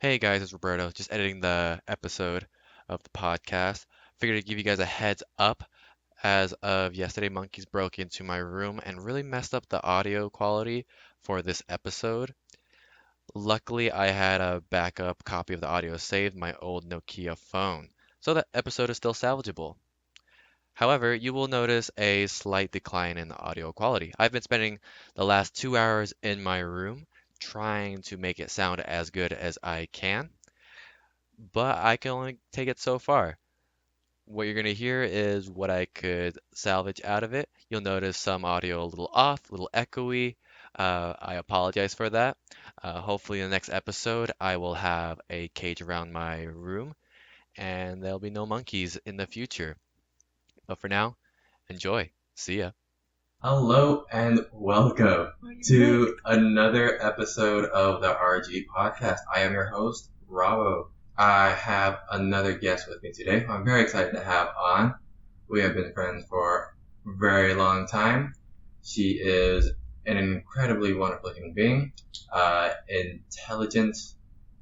Hey guys, it's Roberto, just editing the episode of the podcast. Figured to give you guys a heads up. As of yesterday, monkeys broke into my room and really messed up the audio quality for this episode. Luckily, I had a backup copy of the audio saved, my old Nokia phone, so that episode is still salvageable. However, you will notice a slight decline in the audio quality. I've been spending the last 2 hours in my room trying to make it sound as good as I can, but I can only take it so far. What you're going to hear is what I could salvage out of it. You'll notice some audio a little off, a little echoey. I apologize for that. Hopefully, in the next episode, I will have a cage around my room and there'll be no monkeys in the future. But for now, enjoy. See ya. Hello and welcome to another episode of the RG podcast. I am your host, Rabo. I have another guest with me today who I'm very excited to have on. We have been friends for a very long time. She is an incredibly wonderful human being, intelligent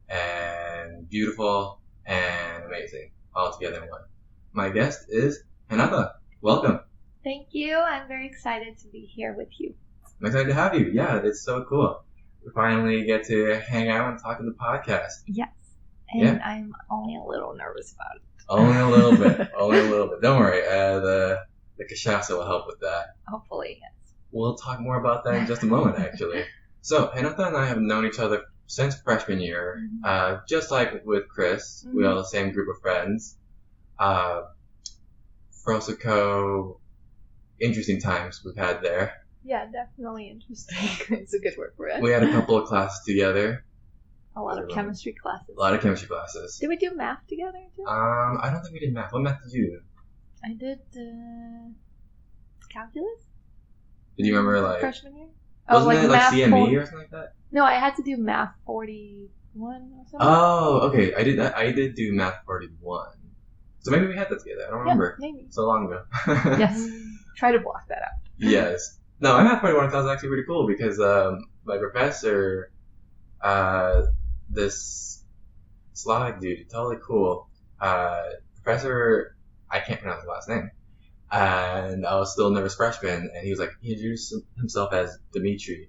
and beautiful and amazing all together in one. My guest is Renata. Welcome. Thank you. I'm very excited to be here with you. I'm excited to have you. Yeah, it's so cool. We finally get to hang out and talk in the podcast. Yes. And I'm only a little nervous about it. Only a little bit. Only a little bit. Don't worry. The Cachaça will help with that. Hopefully, yes. We'll talk more about that in just a moment, actually. So, Renata and I have known each other since freshman year. Just like with Chris, we are the same group of friends. Frosico, interesting times we've had there. Yeah, definitely interesting. It's a good word for it. We had a couple of classes together. A lot of chemistry classes. A lot of chemistry classes. Did we do math together too? I don't think we did math. What math did you do? I did calculus. Did you remember like freshman year? Wasn't it like math CME or something like that? No, I had to do math 41 or something. Oh, okay. I did do math 41. So maybe we had that together. I don't remember. Yeah, maybe. So long ago. Yes. Try to block that out. Yes. No, my math 41 class was actually pretty cool because my professor, this Slavic dude, totally cool. Professor, I can't pronounce his last name. And I was still a nervous freshman, and he was like, he introduced himself as Dimitri.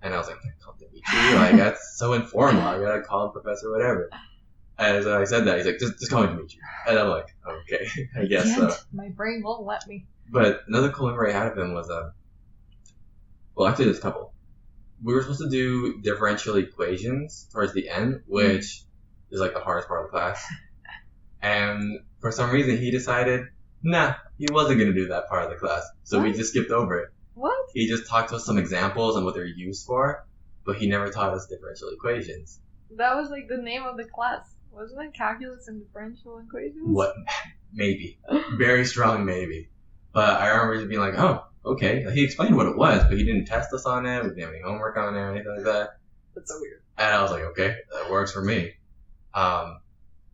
And I was like, I can't call him Dimitri. Like, that's so informal. I gotta call him Professor whatever. And so I said that. He's like, just call me Dimitri. And I'm like, okay, I guess so. My brain won't let me. But another cool memory I had of him was, well, actually there's a couple. We were supposed to do differential equations towards the end, which is like the hardest part of the class. And for some reason he decided, nah, he wasn't going to do that part of the class. So we just skipped over it. What? He just talked to us some examples and what they're used for, but he never taught us differential equations. That was like the name of the class. Wasn't it calculus and differential equations? What? Maybe. Very strong maybe. But I remember just being like, oh, okay. He explained what it was, but he didn't test us on it. We didn't have any homework on it or anything like that. That's so weird. And I was like, okay, that works for me. But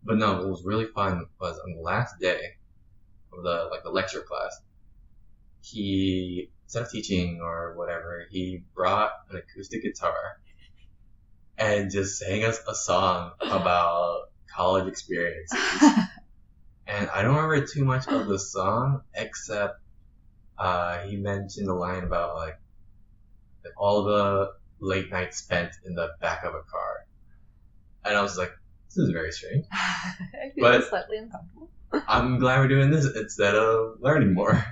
no, what was really fun was on the last day of the lecture class, he, instead of teaching or whatever, he brought an acoustic guitar and just sang us a song about college experiences. And I don't remember too much of the song, except he mentioned a line about like all the late nights spent in the back of a car. And I was like, this is very strange. I feel slightly uncomfortable. I'm glad we're doing this instead of learning more.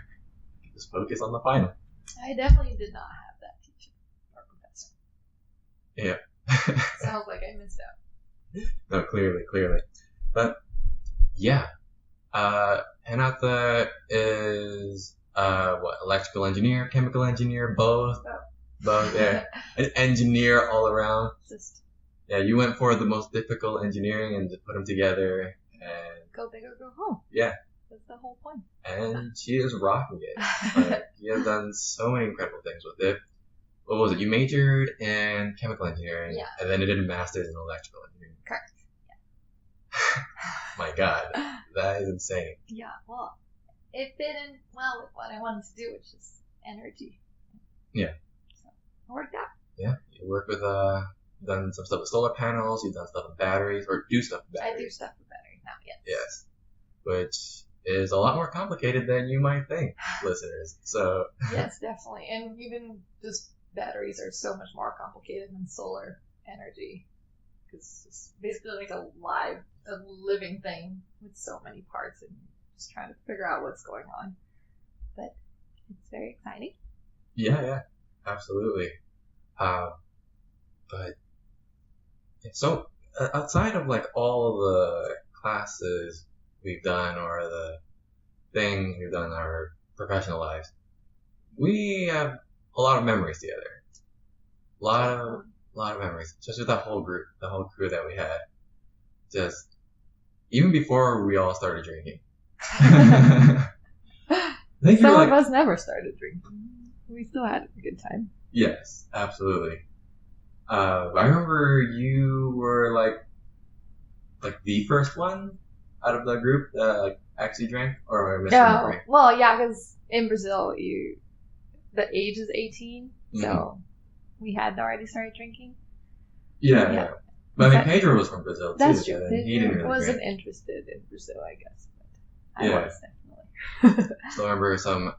Just focus on the final. I definitely did not have that teacher or professor. Yeah. Sounds like I missed out. No, clearly. But, yeah. Renata is, electrical engineer, chemical engineer, both? Oh. Both, yeah. An engineer all around. Yeah, you went for the most difficult engineering and just put them together and... Go big or go home. Yeah. That's the whole point. And she is rocking it. Like, you have done so many incredible things with it. What was it? You majored in chemical engineering. Yeah. And then you did a master's in electrical engineering. Correct. My God. That is insane. Yeah, well, it fit in well with what I wanted to do, which is energy. Yeah. So, it worked out. Yeah. You work with, done some stuff with solar panels. You've done stuff with batteries, or do stuff with batteries. I do stuff with batteries now, yes. Yes, which is a lot more complicated than you might think, listeners. So Yes, definitely. And even just batteries are so much more complicated than solar energy. Because it's basically like a living thing with so many parts, and just trying to figure out what's going on. But it's very exciting. yeah, absolutely. But so outside of like all the classes we've done or the things we've done in our professional lives, we have a lot of memories together. A lot of memories, especially with that whole group, the whole crew that we had. Just even before we all started drinking. I think Some you're of like, us never started drinking. We still had a good time. yes, absolutely. I remember you were like the first one out of the group that like actually drank, or am I misremembering? Well, yeah, because in Brazil, the age is 18, so we had already started drinking. Yeah. But I mean, That- Pedro was from Brazil too. That's so true. then he didn't really wasn't drink. interested in Brazil, I guess, but I Yeah. was definitely. Still remember some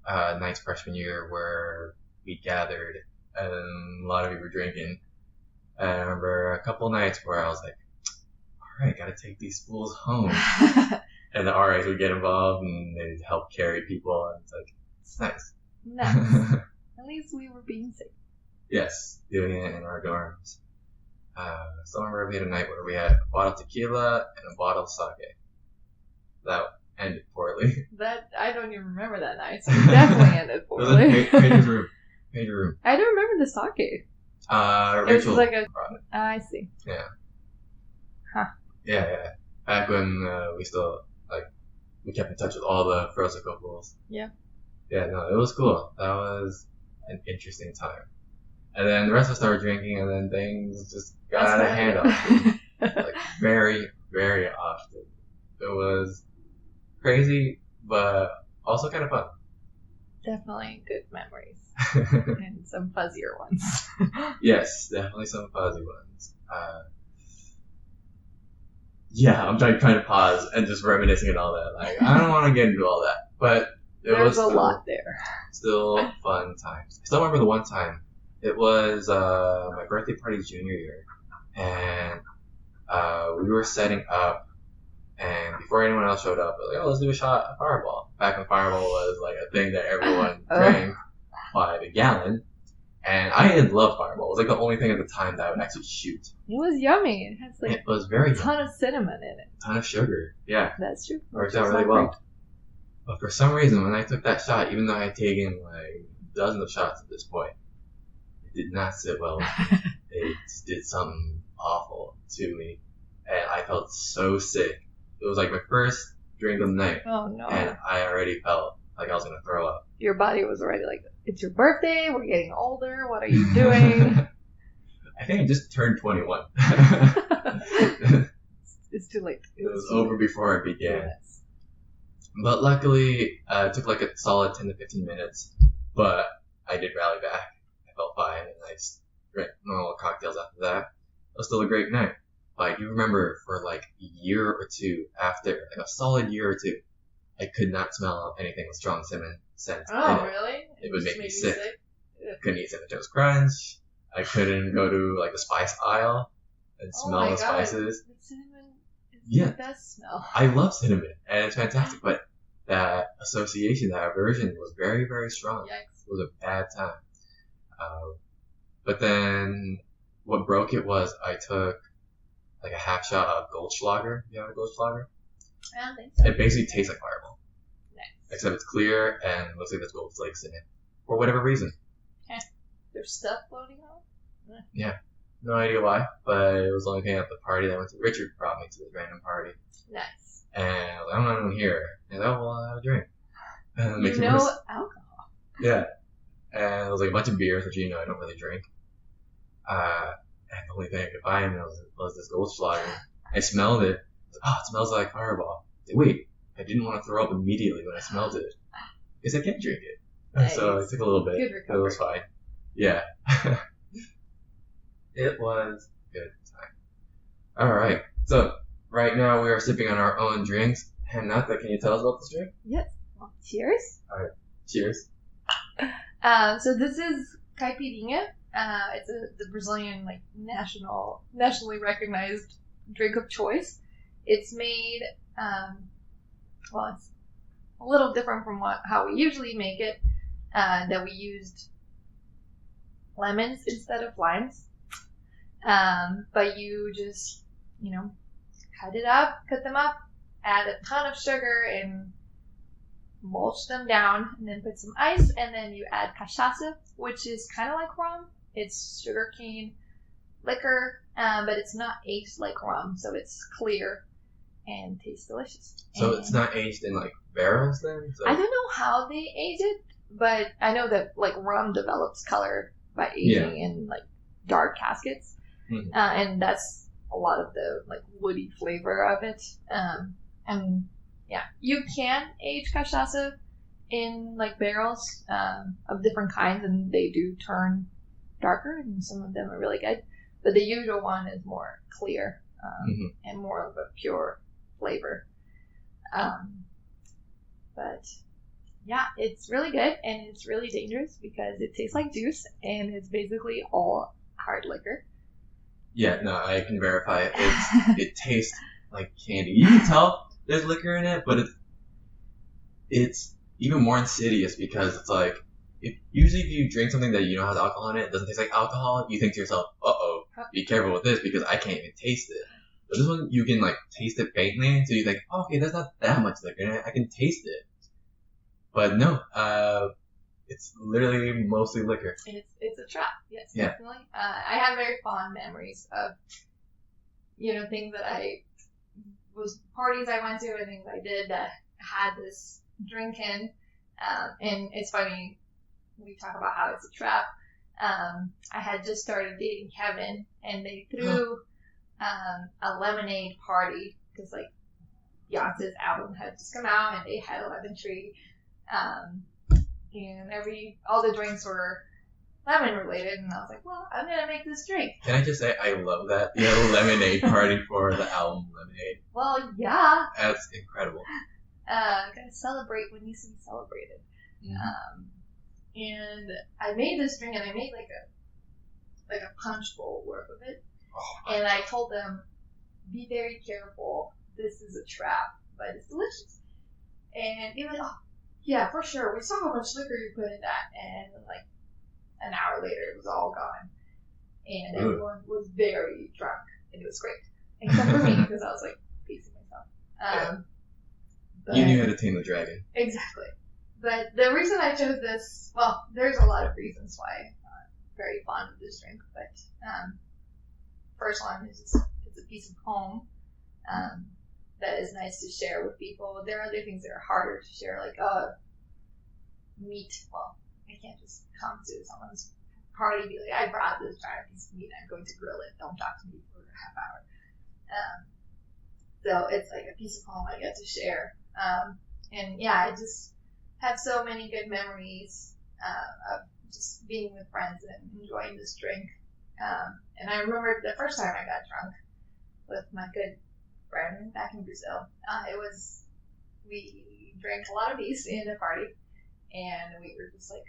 nights freshman year where we gathered and a lot of you were drinking. And I remember a couple nights where I was like, all right, gotta take these fools home. And the RAs would get involved and they'd help carry people, and it's like, it's nice. Nice. At least we were being safe. Yes, doing it in our dorms. Still remember we had a night where we had a bottle of tequila and a bottle of sake. That ended poorly. That I don't even remember that night. So it definitely ended It was in poorly. Page's room. Page's room. I don't remember the sake. Rachel. It was like brought it. I see. Yeah. Back when we still we kept in touch with all the Frozen couples. Yeah. Yeah, no, it was cool. That was an interesting time. And then the rest of us started drinking, and then things just got out of hand often. Like very, very often. It was crazy, but also kind of fun. Definitely good memories and some fuzzier ones. Yes, definitely some fuzzy ones. Yeah, I'm trying to pause and just reminiscing and all that. Like, I don't want to get into all that, but There's a lot there. Still fun times. I still remember the one time. It was my birthday party junior year, and we were setting up, and before anyone else showed up, we were like, oh, let's do a shot of Fireball. Back when Fireball was like a thing that everyone drank by the gallon, and I didn't love Fireball. It was like the only thing at the time that I would actually shoot. It was yummy. It has like It was very a ton of cinnamon in it. ton of sugar. Yeah, That's true. worked out really well. But for some reason, when I took that shot, even though I had taken like dozens of shots at this point, it did not sit well. It did something awful to me, and I felt so sick. It was like my first drink of the night, Oh no. and I already felt like I was gonna throw up. Your body was already like, it's your birthday, we're getting older, what are you doing? I think I just turned 21. It's too late. It was over before it began. Yes. But luckily, it took like a solid 10 to 15 minutes, but I did rally back. I felt fine, and I just drank normal cocktails after that. It was still a great night. But I do remember for like a year or two after, like a solid year or two, I could not smell anything with strong cinnamon scent. Oh, in it. really? It would just make me made sick. Ugh. Couldn't eat Cinnamon Toast Crunch. I couldn't go to like the spice aisle and Oh smell my the God. spices. The cinnamon is Yeah. the best smell. I love cinnamon, and it's fantastic, but that association, that aversion was very, very strong. Yikes. It was a bad time. But then what broke it was I took like a half shot of Goldschlager. You know a Goldschlager? I don't think so. It basically tastes like Fireball, Nice. except it's clear and looks like there's gold flakes in it. For whatever reason. There's stuff floating on? No idea why, but it was the only thing at the party that I went to. Richard brought me to this random party. Nice. And I was like, I'm not even here. And I was like, oh, well, I'll have a drink. And it makes You it know worse. alcohol. Yeah. And it was like a bunch of beers, which I don't really drink. And the only thing I could find was this Goldschlager. I smelled it. I was like, oh, it smells like Fireball. I said, wait, I didn't want to throw up immediately when I smelled it. Because I can't drink it. And so it Nice. took a little bit. Good It was recovery. fine. Yeah. It was a good time. Alright, so right now we are sipping on our own drinks. Renata, can you tell us about this drink? Yes. Well, cheers. Alright, cheers. So this is Caipirinha. It's the Brazilian nationally recognized drink of choice. It's made it's a little different from how we usually make it. That we used lemons instead of limes. But you just cut them up, add a ton of sugar and mulch them down, and then put some ice, and then you add cachaça, which is kind of like rum. It's sugarcane liquor, but it's not aged like rum, so it's clear and tastes delicious. So and it's not aged in like barrels then? So... I don't know how they age it, but I know that like rum develops color by aging in like dark caskets, and that's a lot of the like woody flavor of it. And yeah, you can age cachaça in like barrels of different kinds, and they do turn darker, and some of them are really good. But the usual one is more clear and more of a pure flavor. But yeah, it's really good, and it's really dangerous because it tastes like juice, and it's basically all hard liquor. Yeah, no, I can verify it. It tastes like candy. You can tell there's liquor in it, but it's even more insidious because it's like, usually if you drink something that you know has alcohol in it, it doesn't taste like alcohol, you think to yourself, uh-oh, be careful with this because I can't even taste it. But this one, you can like taste it faintly, so you think, oh, okay, there's not that much liquor in it, I can taste it. But no, it's literally mostly liquor. It's a trap, yes, yeah. Definitely. I have very fond memories of, things that parties I went to and things I did that had this drink in. And it's funny, we talk about how it's a trap. I had just started dating Kevin, and they threw a lemonade party because like Beyonce's album had just come out, and they had a lemon tree. And all the drinks were lemon related, and I was like, well, I'm gonna make this drink. Can I just say I love that? You had a lemonade party for the album Lemonade. Well, yeah. That's incredible. Gotta celebrate what needs to be celebrated. And I made this drink, and I made like a punch bowl worth of it. Oh, and I told them, be very careful. This is a trap, but it's delicious. And they were like, oh, yeah, for sure. We saw how much liquor you put in that. And like an hour later, it was all gone. And everyone was very drunk. And it was great. Except for me, because I was like pacing myself. But, you knew how to tame the dragon. Exactly. But the reason I chose this, well, there's a lot of reasons why I'm very fond of this drink. But first one is it's a piece of home. That is nice to share with people. There are other things that are harder to share, like meat. Well, I can't just come to someone's party and be like, I brought this giant piece of meat, I'm going to grill it. Don't talk to me for a half hour. So it's like a piece of home I get to share. And yeah, I just have so many good memories of just being with friends and enjoying this drink. And I remember the first time I got drunk with my good friend back in Brazil. We drank a lot of these in a party, and we were just like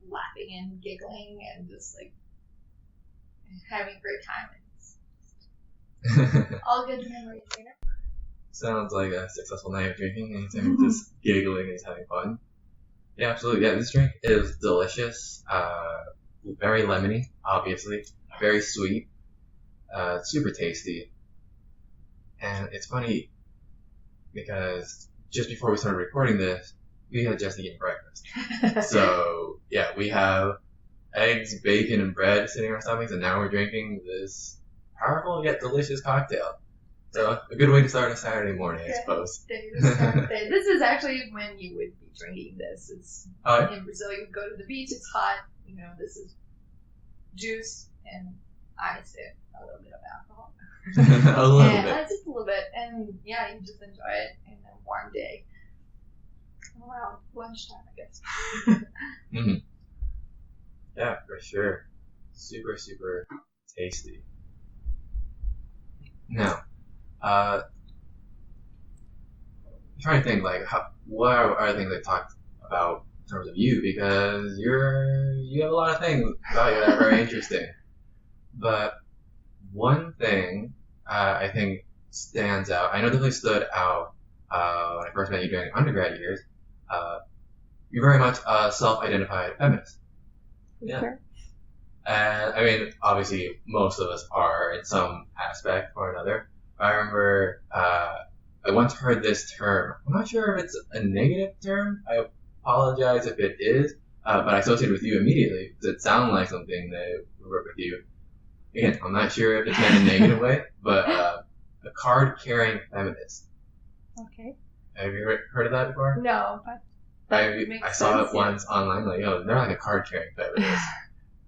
laughing and giggling and just like having a great time. All good memories, Sounds like a successful night of drinking, anytime you're just giggling and just having fun. Yeah, absolutely. Yeah, this drink is delicious. Very lemony, obviously. Very sweet. Super tasty. And it's funny because just before we started recording this, we had just eaten breakfast. So, yeah, we have eggs, bacon, and bread sitting in our stomachs, and now we're drinking this powerful yet delicious cocktail. So, a good way to start a Saturday morning, I suppose. This is actually when you would be drinking this. It's in Brazil, you go to the beach, it's hot, this is juice and ice and a little bit of alcohol. A little bit. Just a little bit. And yeah, you just enjoy it in a warm day. Around lunchtime, I guess. Yeah, for sure. Super, super tasty. Now, I'm trying to think like what are other things they talked about in terms of you, because you have a lot of things about you that are very interesting. But one thing I think stands out. I know definitely stood out when I first met you during undergrad years. You're very much a self-identified feminist. Yeah. Sure. And I mean, obviously, most of us are in some aspect or another. I remember I once heard this term. I'm not sure if it's a negative term. I apologize if it is, but I associated with you immediately because it sounded like something that would work with you. Again, I'm not sure if it's meant in a negative way, but a card-carrying feminist. Okay. Have you heard of that before? No, but that makes I saw sense, it once online, like, they're like a card-carrying feminist.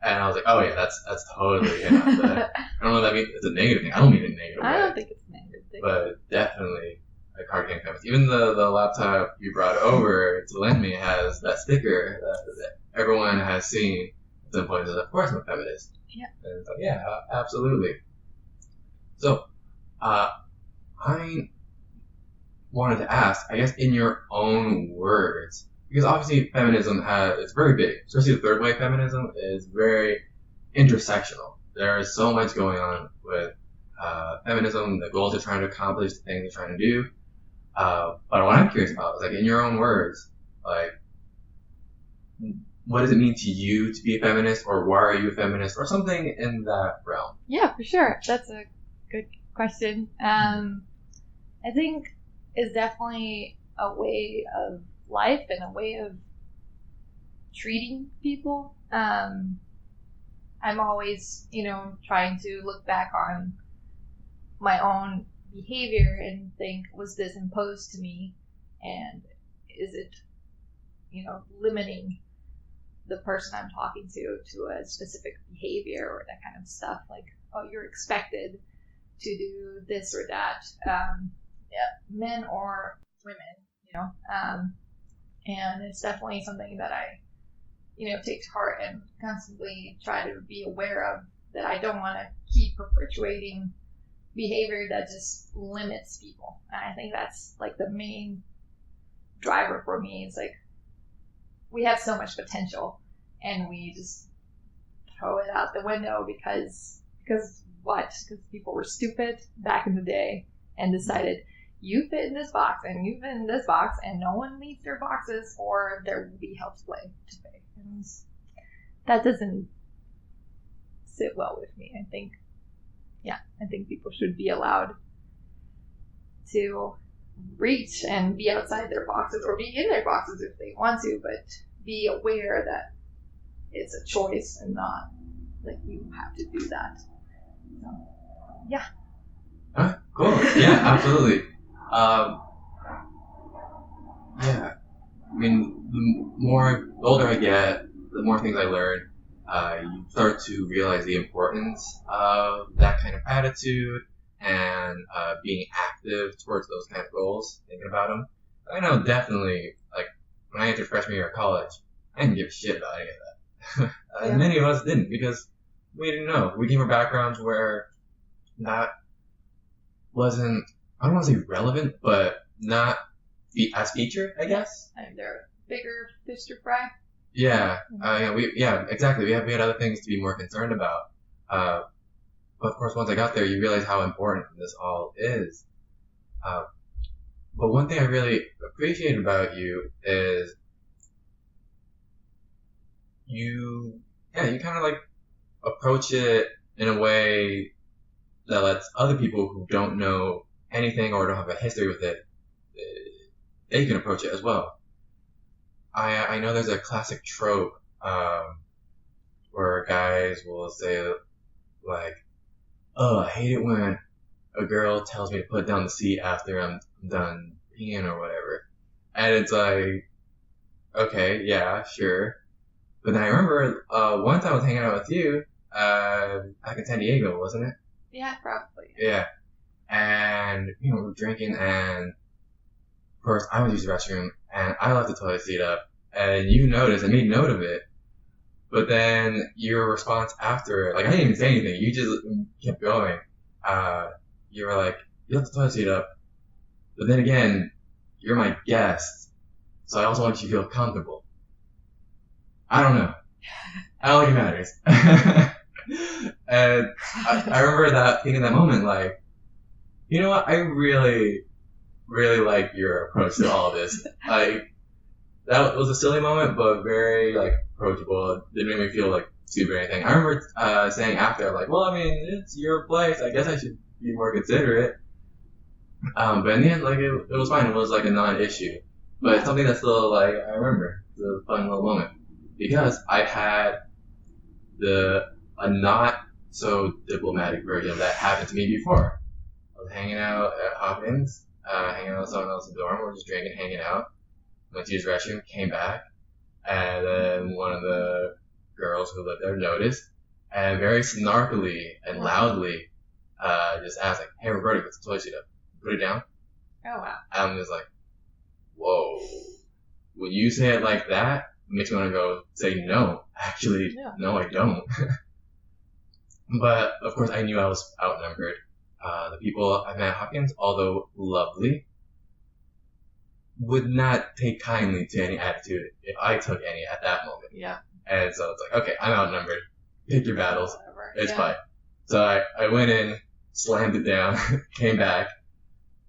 And I was like, oh yeah, that's totally Renata. I don't know if that means it's a negative thing. I don't mean it in a negative way. I don't think it's a negative thing. But definitely a card-carrying feminist. Even the laptop you brought over to lend me has that sticker that everyone has seen at some point. Of course I'm a feminist. Yeah. And it's like, yeah, absolutely. So, I wanted to ask, I guess in your own words, because obviously feminism it's very big, especially the third wave feminism is very intersectional. There is so much going on with feminism, the goals they're trying to accomplish, the things they're trying to do. But what I'm curious about is, like, in your own words, like, what does it mean to you to be a feminist, or why are you a feminist, or something in that realm? Yeah, for sure. That's a good question. I think it's definitely a way of life and a way of treating people. I'm always, trying to look back on my own behavior and think, was this imposed to me? And is it, limiting the person I'm talking to a specific behavior or that kind of stuff? Like, oh, you're expected to do this or that, men or women, and it's definitely something that I, take to heart and constantly try to be aware of, that I don't want to keep perpetuating behavior that just limits people. And I think that's like the main driver for me. It's like, we have so much potential and we just throw it out the window because what? Because people were stupid back in the day and decided, you fit in this box and you fit in this box and no one leaves their boxes or there will be health to pay. And that doesn't sit well with me. I think people should be allowed to reach and be outside their boxes or be in their boxes if they want to, but be aware that it's a choice and not that you have to do that. So, yeah. Huh? Cool. Yeah, absolutely. Yeah. I mean, the older I get, the more things I learn. You start to realize the importance of that kind of attitude and being active towards those kind of goals, thinking about them. I know definitely, like, when I entered freshman year of college, I didn't give a shit about any of that. Yeah. Many of us didn't, because we didn't know. We came from backgrounds where that wasn't, I don't want to say relevant, but not as featured, I guess. And there are bigger fish to fry. Yeah, exactly. We had other things to be more concerned about. But of course, once I got there, you realize how important this all is. But one thing I really appreciate about you is you kind of like approach it in a way that lets other people who don't know anything or don't have a history with it, they can approach it as well. I know there's a classic trope where guys will say, like, oh, I hate it when a girl tells me to put down the seat after I'm done peeing or whatever. And it's like, okay, yeah, sure. But then I remember one time I was hanging out with you back in San Diego, wasn't it? Yeah, probably. Yeah. And, we're drinking, and of course I went to use the restroom, and I left the toilet seat up, and you noticed and made note of it. But then your response after, like I didn't even say anything. You just kept going. You were like, you have the toilet seat up. But then again, you're my guest. So I also want you to feel comfortable. I don't know. I don't think it matters. And I remember that thinking that moment, like, you know what? I really, really like your approach to all of this. Like, that was a silly moment, but very, like, approachable. It didn't make me feel, like, stupid or anything. I remember saying after, like, well, I mean, it's your place. I guess I should be more considerate. But in the end, like, it was fine. It was, like, a non-issue. But it's something that's still, like, I remember. It's a fun little moment. Because I had a not so diplomatic version of that happened to me before. I was hanging out at Hopkins, hanging out with someone else's dorm. We were just drinking, hanging out. Went to his restroom, came back, and then one of the girls who lived there noticed, and very snarkily and loudly, just asked, like, hey, Roberta, put the toilet seat up. Put it down. Oh, wow. I'm just like, whoa. When you say it like that, it makes me want to go say no. Actually, no, I don't. But, of course, I knew I was outnumbered. The people I met at Hopkins, although lovely, would not take kindly to any attitude if I took any at that moment. Yeah. And so it's like, okay, I'm outnumbered. Pick your battles. Whatever. It's fine. So I went in, slammed it down, came back,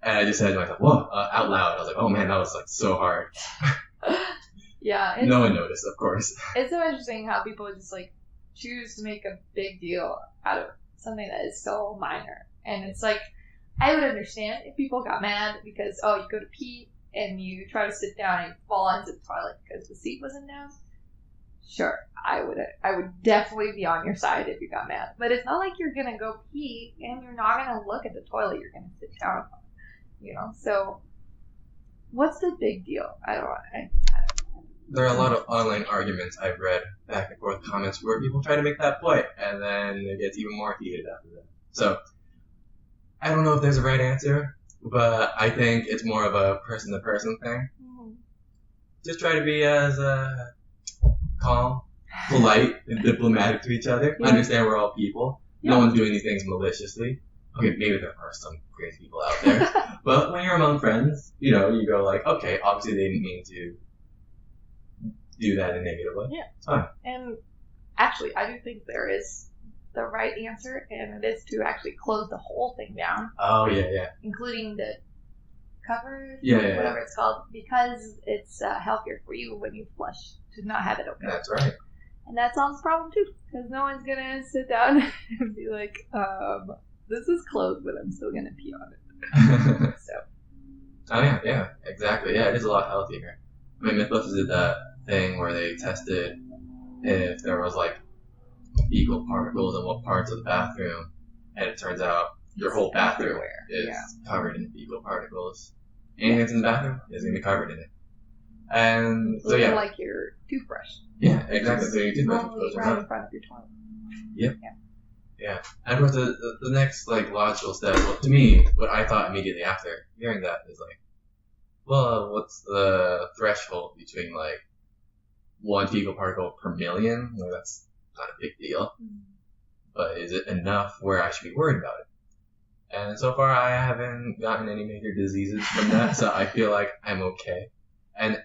and I just said to myself, whoa, out loud. I was like, oh man, that was like so hard. Yeah. No one noticed, of course. It's so interesting how people just like choose to make a big deal out of something that is so minor. And it's like, I would understand if people got mad because, oh, you go to pee and you try to sit down and you fall into the toilet because the seat wasn't down. Sure, I would definitely be on your side if you got mad. But it's not like you're gonna go pee and you're not gonna look at the toilet. You're gonna sit down, you know. So, what's the big deal? I don't know. There are a lot of online arguments I've read, back and forth comments, where people try to make that point, and then it gets even more heated after that. So, I don't know if there's a right answer, but I think it's more of a person-to-person thing. Mm-hmm. Just try to be as calm, polite, and diplomatic to each other. Yeah. Understand we're all people. Yeah. No one's doing these things maliciously. Okay, maybe there are some crazy people out there. But when you're among friends, you know, you go like, okay, obviously they didn't mean to do that in a negative way. Yeah. It's fine. And actually, I do think there is the right answer, and it is to actually close the whole thing down. Oh, yeah. Including the cover, Yeah. whatever it's called, because it's healthier for you when you flush to not have it open. That's right. And that solves the problem too, because no one's gonna sit down and be like, this is closed, but I'm still gonna pee on it. So. Oh, yeah, exactly. Yeah, it is a lot healthier. I mean, Mythbusters did that thing where they tested if there was, like, fecal particles in what parts of the bathroom, and it turns out your whole bathroom is covered in fecal particles. Anything that's in the bathroom is going to be covered in it. And so, yeah. Like your toothbrush. Yeah, exactly. So your toothbrush Normally right in front of your toilet. Yep. Yeah. And of course, the next, like, logical step, well, to me, what I thought immediately after hearing that is, like, well, what's the threshold between, like, one fecal particle per million? Like, that's not a big deal. But is it enough where I should be worried about it? And so far, I haven't gotten any major diseases from that, so I feel like I'm okay. And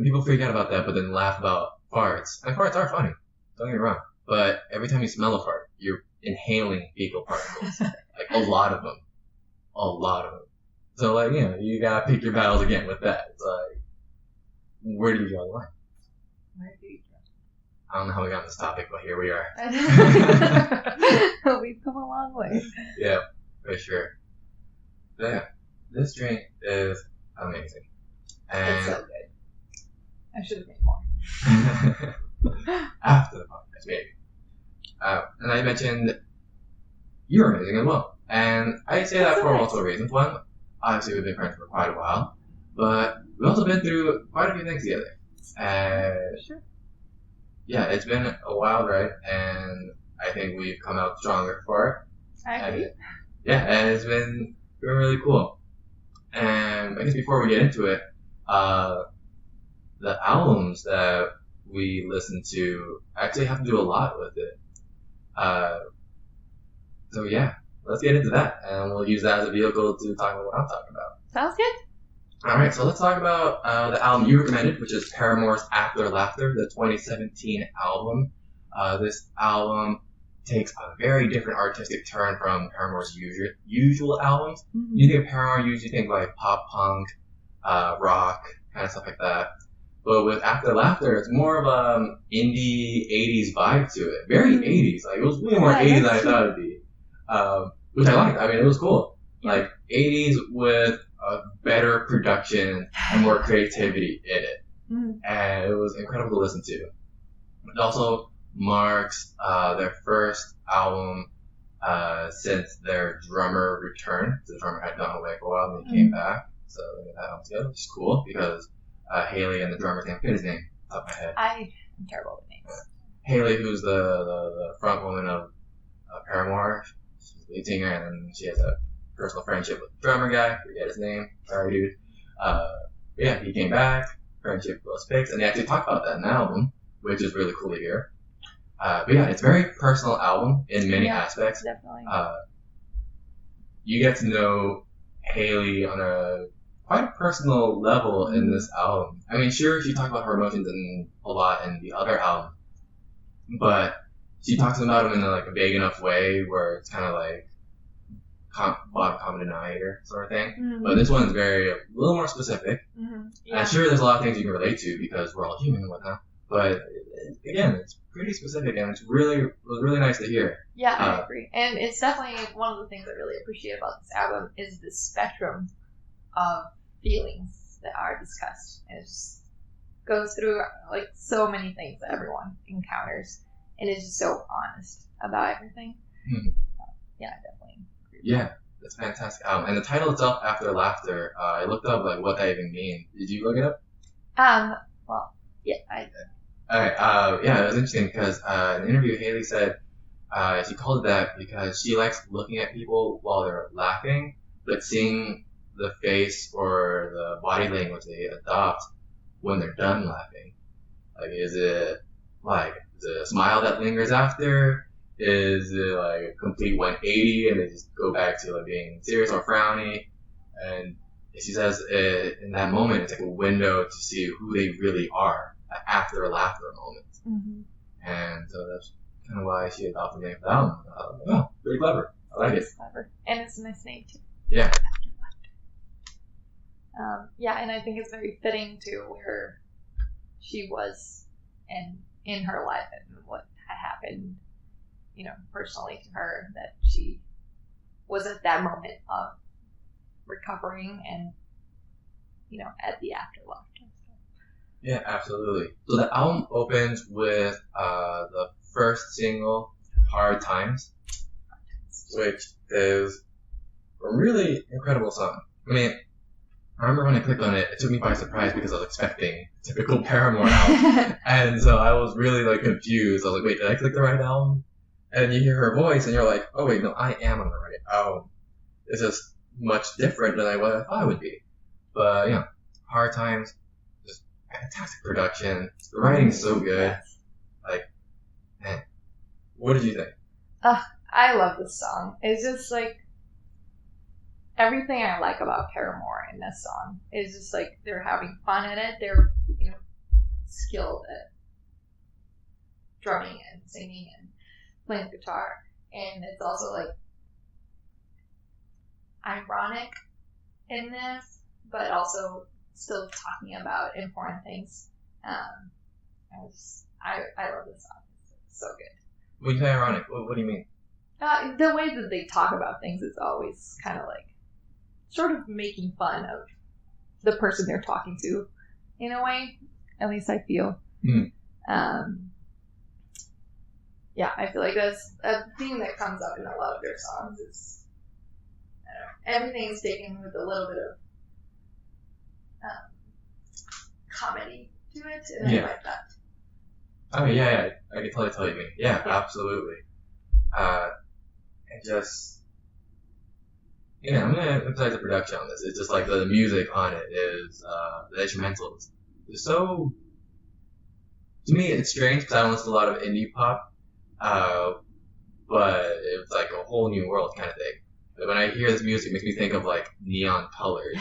people freak out about that, but then laugh about farts. And farts are funny. Don't get me wrong. But every time you smell a fart, you're inhaling fecal particles. Like, a lot of them. A lot of them. So, like, you know, you gotta pick your battles again with that. It's like, where do you draw the line? Where do you draw? I don't know how we got on this topic, but here we are. We've come a long way. Yeah, for sure. But yeah, this drink is amazing. And It's so good. I should have made more. After the podcast, maybe. And I mentioned you're amazing as well. And I say that for multiple reasons. One, obviously we've been friends for quite a while, but we've also been through quite a few things together. And sure. Yeah, it's been a wild ride, and I think we've come out stronger for it. I agree. Yeah, and it's been really cool. And I guess before we get into it, the albums that we listened to actually have to do a lot with it. So yeah, let's get into that, and we'll use that as a vehicle to talk about what I'm talking about. Sounds good. Alright, so let's talk about the album you recommended, which is Paramore's After Laughter, the 2017 album. This album takes a very different artistic turn from Paramore's usual albums. Mm-hmm. You think of Paramore, you usually think like pop punk, rock, kind of stuff like that. But with After Laughter, it's more of a indie 80s vibe to it. Very 80s. Like, it was way more 80s than I thought it would be. Which I liked. I mean, it was cool. Like, 80s with a better production and more creativity in it. Mm. And it was incredible to listen to. It also marks their first album since their drummer returned. The drummer had gone away for a while and he came back. So they made that album together, which is cool because Haley and the drummer, can't forget his name off the top of my head. I'm terrible with names. Haley, who's the front woman of Paramore, she's the lead singer, and then she has a personal friendship with the drummer guy. Forget his name. Sorry, dude. Yeah, he came back. Friendship was fixed, and they actually talk about that in the album, which is really cool to hear. But yeah, it's a very personal album in many aspects. Definitely. You get to know Haley on a quite a personal level in this album. I mean, sure, she talks about her emotions a lot in the other album, but she talks about them in a vague enough way where it's kind of like bottom common denominator sort of thing. Mm-hmm. But this one's a little more specific. Mm-hmm. And sure, there's a lot of things you can relate to because we're all human and whatnot. But again, it's pretty specific and it was really nice to hear. Yeah, I agree. And it's definitely one of the things I really appreciate about this album is the spectrum of feelings that are discussed. And it just goes through so many things that everyone encounters. And it's just so honest about everything. Mm-hmm. Yeah, I definitely agree. Yeah, it's a fantastic album. And the title itself, After Laughter, I looked up what that even means. Did you look it up? Well, yeah, I did. Alright, yeah, it was interesting because in an interview, Haley said she called it that because she likes looking at people while they're laughing, but seeing the face or the body language they adopt when they're done laughing. Is it a smile that lingers after? Is it a complete 180 and they just go back to being serious or frowny? And she says in that moment, it's like a window to see who they really are after a laughter moment. Mm-hmm. And so that's kind of why she adopted the name for the album. Oh, pretty clever. I like it. It's clever. And it's a nice name, too. Yeah. Yeah, and I think it's very fitting to where she was and in her life and what had happened, personally to her, that she was at that moment of recovering and, at the afterlife. Yeah, absolutely. So the album opens with the first single, Hard Times, which is a really incredible song. I mean, I remember when I clicked on it, it took me by surprise because I was expecting a typical Paramore album. And so I was really confused. I was like, wait, did I click the right album? And you hear her voice and you're like, oh wait, no, I am on the right album. It's just much different than what I thought it would be. But, Hard Times, just fantastic production. The writing's so good. Man, what did you think? I love this song. It's just everything I like about Paramore in this song is just they're having fun in it. They're, skilled at drumming and singing and playing guitar. And it's also ironic in this, but also still talking about important things. I love this song. It's so good. When you say ironic, what do you mean? The way that they talk about things is always kind of sort of making fun of the person they're talking to, in a way. At least I feel. Mm. Yeah, I feel like that's a theme that comes up in a lot of their songs. Is everything is taken with a little bit of comedy to it, and I like that. Oh yeah, I can totally tell you mean. Yeah, absolutely. And just, I'm gonna emphasize the production on this. It's just the music on it is, the instrumentals. It's so to me, it's strange because I don't listen to a lot of indie pop, but it's like a whole new world kind of thing. But when I hear this music, it makes me think of like neon colors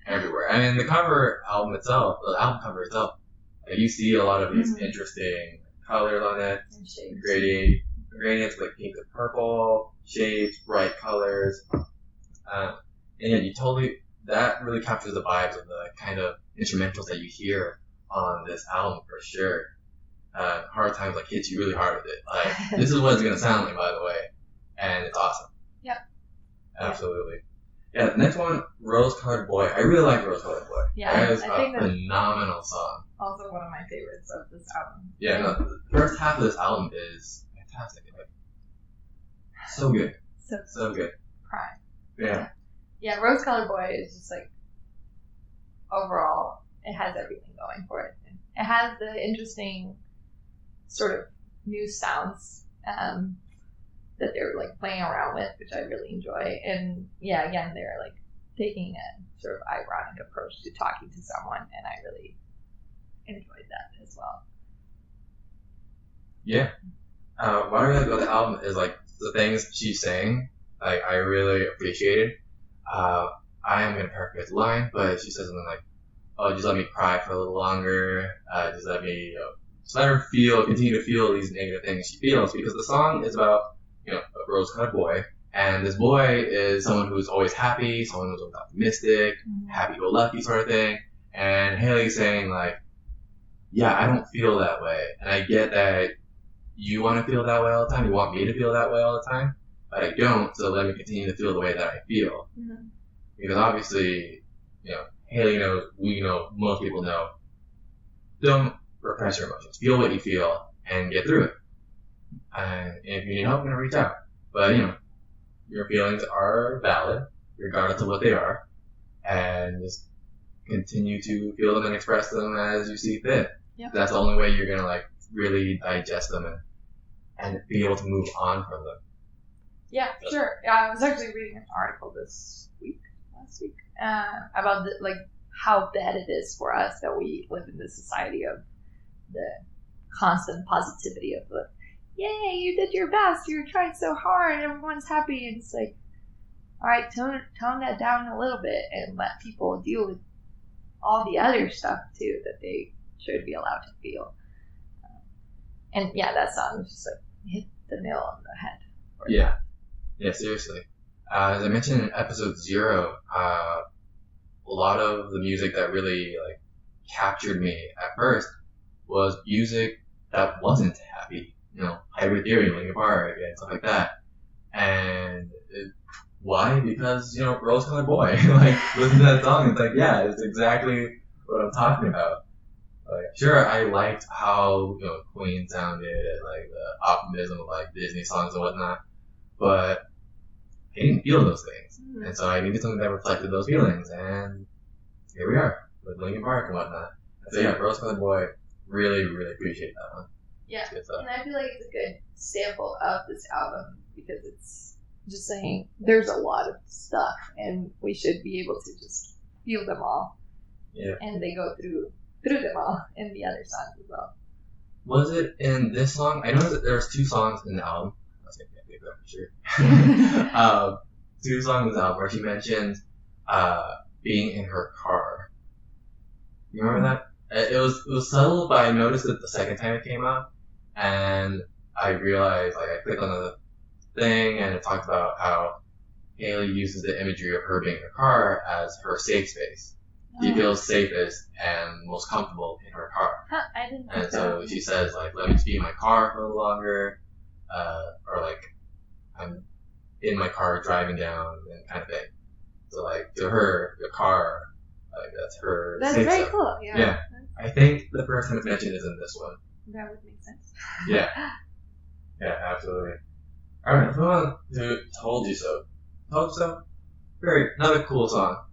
everywhere. I mean, the album cover itself, you see a lot of these interesting colors on it, And shades. gradients like pink and purple, shapes, bright colors, and yeah, that really captures the vibes of the kind of instrumentals that you hear on this album for sure. Hard Times like hits you really hard with it. Like this is what it's gonna sound like, by the way, and it's awesome. Yep. Absolutely. Yeah, the next one, Rose Colored Boy. I really like Rose Colored Boy. Yeah, That is I think a that's phenomenal song. also one of my favorites of this album. Yeah, no, the first half of this album is fantastic. Like, so good. So good. Prime. Yeah. Yeah, Rose Colored Boy is just like, overall, it has everything going for it. It has the interesting sort of new sounds that they're like playing around with, which I really enjoy. And yeah, again, they're like taking a sort of ironic approach to talking to someone, and I really enjoyed that as well. Yeah. What I really like about the album is like the things she's saying. Like I really appreciated. I am gonna paraphrase the line, but she says something like, "Oh, just let me cry for a little longer. Just let me, just let her continue to feel these negative things she feels." Because the song is about, a rose-colored boy, and this boy is someone who's always happy, someone who's always optimistic, happy-go-lucky sort of thing. And Haley's saying like, "Yeah, I don't feel that way, and I get that you want to feel that way all the time. You want me to feel that way all the time, but I don't. So let me continue to feel the way that I feel." Mm-hmm. Because obviously, Haley knows, we know, most people know, don't repress your emotions. Feel what you feel and get through it. And if you need help, you're going to reach out. But, your feelings are valid, regardless of what they are. And just continue to feel them and express them as you see fit. Yep. That's the only way you're going to, like, really digest them and be able to move on from them. Yeah, sure. I was actually reading an article last week, about how bad it is for us that we live in this society of the constant positivity of the, "Yay, you did your best, you're trying so hard, everyone's happy." And it's like, all right, tone that down a little bit and let people deal with all the other stuff too that they should be allowed to feel. And yeah, that song was just like hit the nail on the head. Yeah, seriously. As I mentioned in episode 0, a lot of the music that really like captured me at first was music that wasn't happy. Hybrid Theory, Linkin Park, and stuff like that. And why? Because Rose Colored Boy. Like listen to that song, it's like, yeah, it's exactly what I'm talking about. Like, sure, I liked how Queen sounded and like the optimism of like Disney songs and whatnot, but I didn't feel those things, and so I needed something that reflected those feelings, and here we are with Linkin Park and whatnot. And so yeah, Rose Colored Boy, really, really appreciate that one. Yeah, and I feel like it's a good sample of this album because it's just saying there's a lot of stuff, and we should be able to just feel them all. Yeah, and they go through them all in the other songs as well. Was it in this song? I know that there's 2 songs in the album. I was going to get that for sure. 2 songs in the album where she mentioned being in her car. You remember that? It was subtle, but I noticed it the second time it came out, and I realized, like, I clicked on the thing, and it talked about how Haley uses the imagery of her being in her car as her safe space. She feels safest and most comfortable in her car. Huh, I didn't know. And so she says, like, let me just be in my car for a little longer, or like, I'm in my car driving down and kind of thing. So like, to her, the car, like, that's her That's safe very zone. cool, yeah. Yeah. I think the first time it's mentioned is in this one. That would make sense. Yeah. Yeah, absolutely. Alright, let's move on to Told You So. Told You So? Another cool song.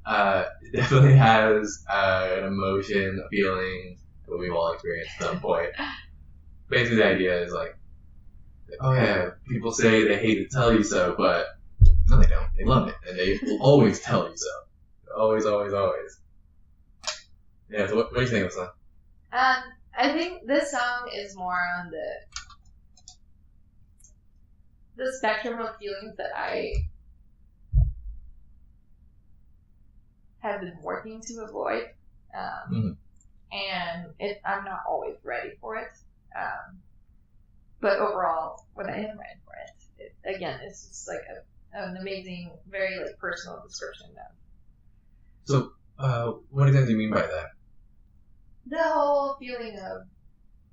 It definitely has an emotion, a feeling that we've all experienced at some point. Basically, the idea is like, oh yeah, people say they hate to tell you so, but no, they don't. They love it, and they will always tell you so. Always, always, always. Yeah. So, what do you think of the song? I think this song is more on the spectrum of feelings that I have been working to avoid. And I'm not always ready for it. But overall, when I am ready for it, again, it's just like an amazing, very like personal description of. So, what exactly do you mean by that? The whole feeling of,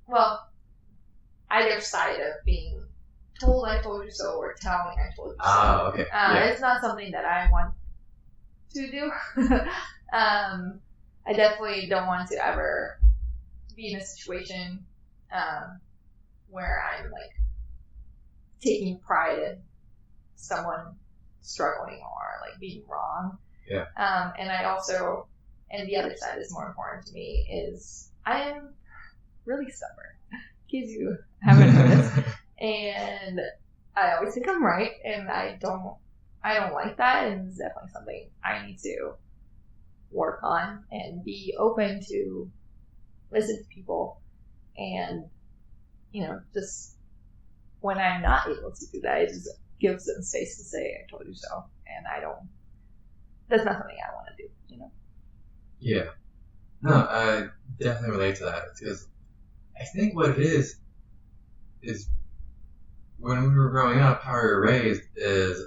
well, either side of being told I told you so or telling I told you so. Ah, okay. It's not something that I want to do. I definitely don't want to ever be in a situation where I'm like taking pride in someone struggling or like being wrong. Yeah. And I also, and the other side is more important to me, is I am really stubborn, in case you haven't noticed. And I always think I'm right, and I don't like that, and it's definitely something I need to work on and be open to listen to people. And, you know, just when I'm not able to do that, it just gives them space to say, I told you so. And that's not something I want to do, you know? Yeah. No, I definitely relate to that, because I think what it is when we were growing up, how we were raised is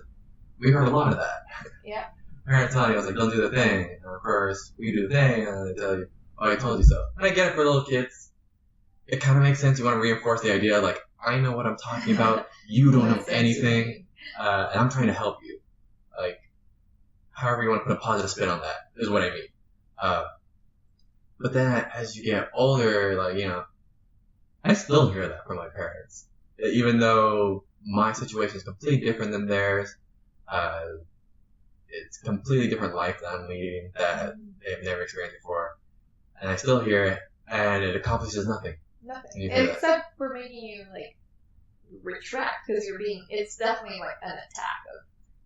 we heard a lot of that. Yeah. Parents telling us, like, don't do the thing. And of course, we do the thing, and they tell you, oh, I told you so. And I get it for little kids. It kind of makes sense. You want to reinforce the idea, like, I know what I'm talking about. You don't know anything. And I'm trying to help you. Like, however you want to put a positive spin on that is what I mean. But then as you get older, like, you know, I still hear that from my parents. Even though my situation is completely different than theirs, it's a completely different life that I'm leading that they've never experienced before. And I still hear it, and it accomplishes nothing. Nothing. Except for making you, like, retract, because it's definitely like an attack of,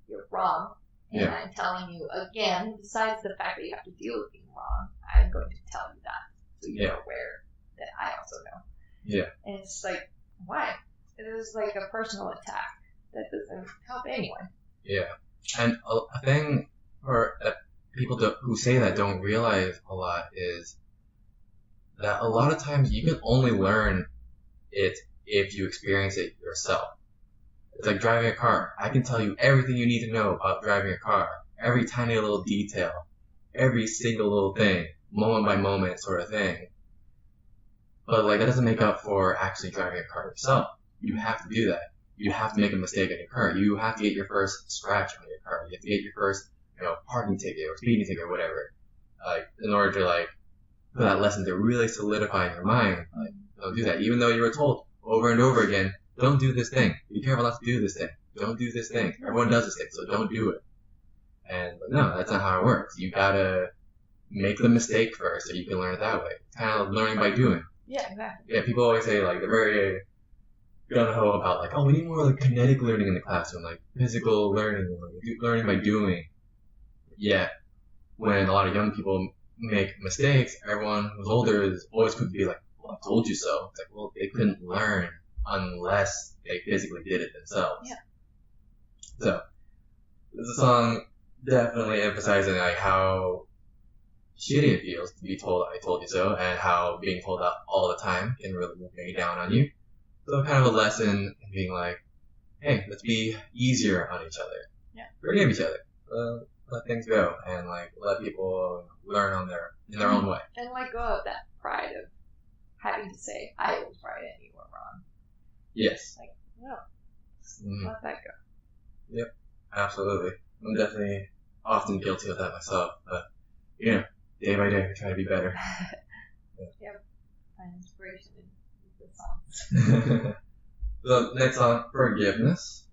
you're wrong. And yeah. I'm telling you again, besides the fact that you have to deal with being wrong, I'm going to tell you that. So you're aware that I also know. Yeah. And it's like, why? It is like a personal attack that doesn't help anyone. Yeah. And a thing, or people who say that don't realize a lot, is that a lot of times you can only learn it if you experience it yourself. It's like driving a car. I can tell you everything you need to know about driving a car. Every tiny little detail. Every single little thing. Moment by moment sort of thing. But like that doesn't make up for actually driving a car yourself. You have to do that. You have to make a mistake on your car. You have to get your first scratch on your car. You have to get your first, parking ticket or speeding ticket or whatever. Like, in order to like, for that lesson to really solidify in your mind. Like, don't do that. Even though you were told over and over again, don't do this thing. Be careful not to do this thing. Don't do this thing. Everyone does this thing, so don't do it. And no, that's not how it works. You gotta make the mistake first so you can learn it that way. It's kind of learning by doing. Yeah, exactly. Yeah, people always say like they're very gung-ho about like, oh, we need more like kinetic learning in the classroom, like physical learning, like learning by doing. Yet, when a lot of young people make mistakes, everyone who's older is always quick to be like, well, I told you so. It's like, well, they couldn't learn unless they physically did it themselves. Yeah. So, this is a song definitely emphasizing like how shitty it feels to be told I told you so, and how being told that all the time can really weigh down on you. So kind of a lesson in being like, hey, let's be easier on each other. Yeah. Forgive each other. Let things go and like let people learn in their own way. And let go of that pride of having to say I was right and you were wrong. Yes. Like, no. Let that go. Yep. Absolutely. I'm definitely often guilty of that myself, but day by day we try to be better. Yep. Find inspiration in the songs. The next song, Forgiveness.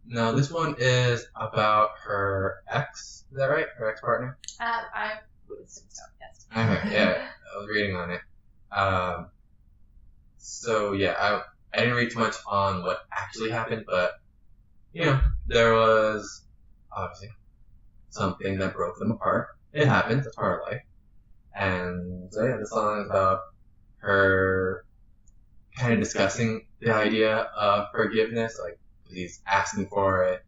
Now this one is about her ex. Is that right? Her ex-partner? I would assume so, yes. Okay, yeah. I was reading on it. So yeah, I didn't read too much on what actually happened, but there was obviously something that broke them apart. It happens, it's part of life. And so yeah, the song is about her kind of discussing the idea of forgiveness, like he's asking for it,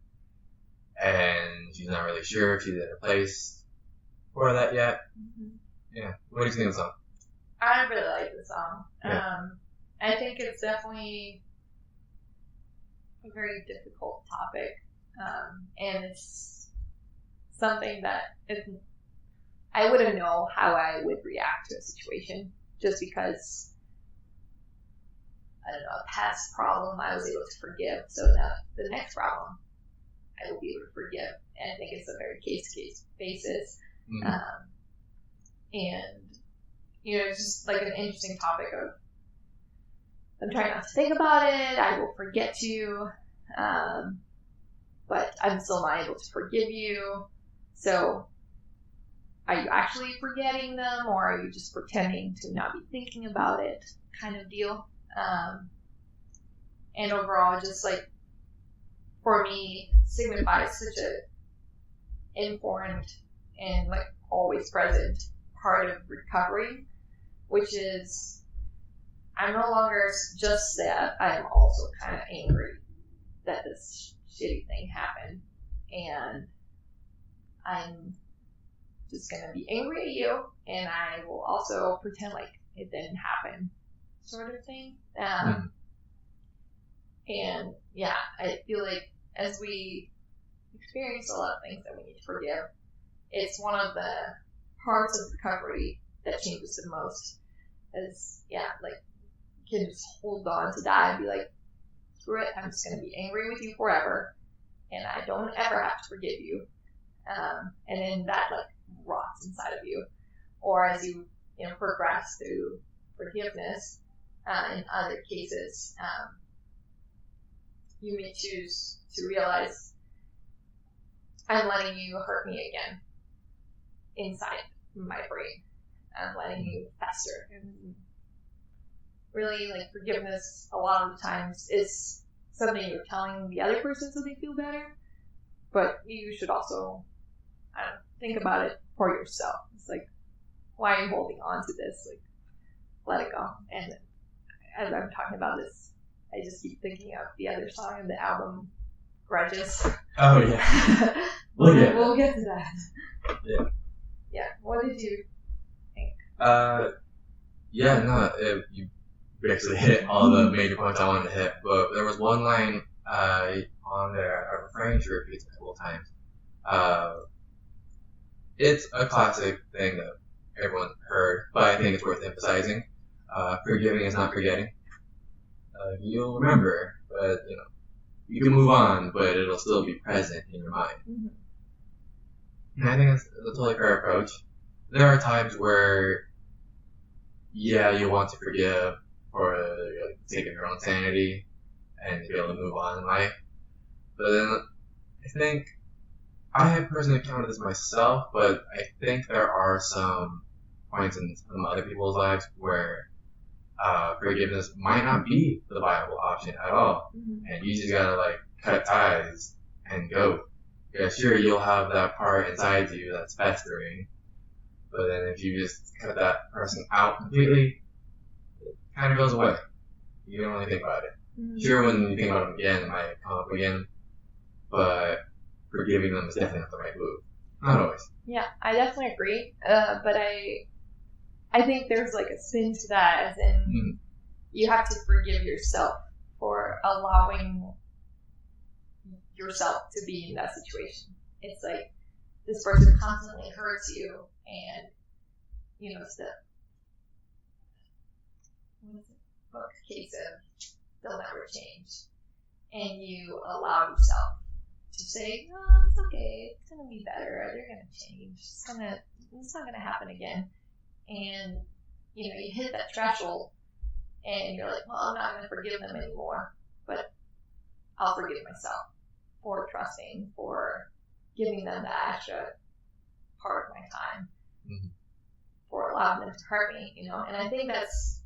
and she's not really sure if she's in a place for that yet. Mm-hmm. Yeah. What do you think of the song? I really like the song. Yeah. I think it's definitely a very difficult topic, and it's something that I wouldn't know how I would react to a situation just because, I don't know, a past problem I was able to forgive, so now the next problem I will be able to forgive. And I think it's a very case-to-case basis. And, it's just like an interesting topic of, I'm trying not to think about it, I will forget you, but I'm still not able to forgive you. So, are you actually forgetting them, or are you just pretending to not be thinking about it, kind of deal? And overall, just like, for me, signifies such a important and like always present part of recovery, which is I'm no longer just sad, I'm also kind of angry that this shitty thing happened, and I'm just gonna be angry at you, and I will also pretend like it didn't happen, sort of thing. And yeah, I feel like as we experience a lot of things that we need to forgive, it's one of the parts of recovery that changes the most. As like you can just hold on to that and be like, screw it, I'm just gonna be angry with you forever, and I don't ever have to forgive you. And then that like rots inside of you. Or as you progress through forgiveness, in other cases, you may choose to realize I'm letting you hurt me again inside my brain. I'm letting you fester. And really, like, forgiveness a lot of the times is something you're telling the other person so they feel better, but you should also think about it for yourself. It's like, why are you holding on to this? Like, let it go. And as I'm talking about this, I just keep thinking of the other song in the album, Grudges. Oh, yeah. We'll get to that. Yeah. Yeah. What did you think? You basically hit all the major points I wanted to hit, but there was one line on there, a refrain she repeats a couple of times. It's a classic thing that everyone's heard, but I think it's worth emphasizing. Forgiving is not forgetting. You'll remember, but you can move on, but it'll still be present in your mind. Mm-hmm. And I think that's a totally fair approach. There are times where, you want to forgive for the sake of your own sanity and to be able to move on in life. But then I think I have personally encountered this myself, but I think there are some points in some other people's lives where forgiveness might not be the viable option at all. Mm-hmm. And you just gotta cut ties and go. Yeah, sure, you'll have that part inside you that's festering, but then if you just cut that person out completely, it kind of goes away. You don't really think about it. Mm-hmm. Sure, when you think about them again, it might come up again, but forgiving them is definitely not the right move. Not always. Yeah, I definitely agree. But I think there's like a spin to that, as in you have to forgive yourself for allowing yourself to be in that situation. It's like this person constantly hurts you, and it's the book case of they'll never change, and you allow yourself to say, "Oh, it's okay. It's gonna be better. They're gonna change. It's not gonna happen again." And you hit that threshold, and you're like, "Well, I'm not gonna forgive them anymore, but I'll forgive myself for trusting, for giving them that extra part of my time, for allowing them to hurt me." And I think that's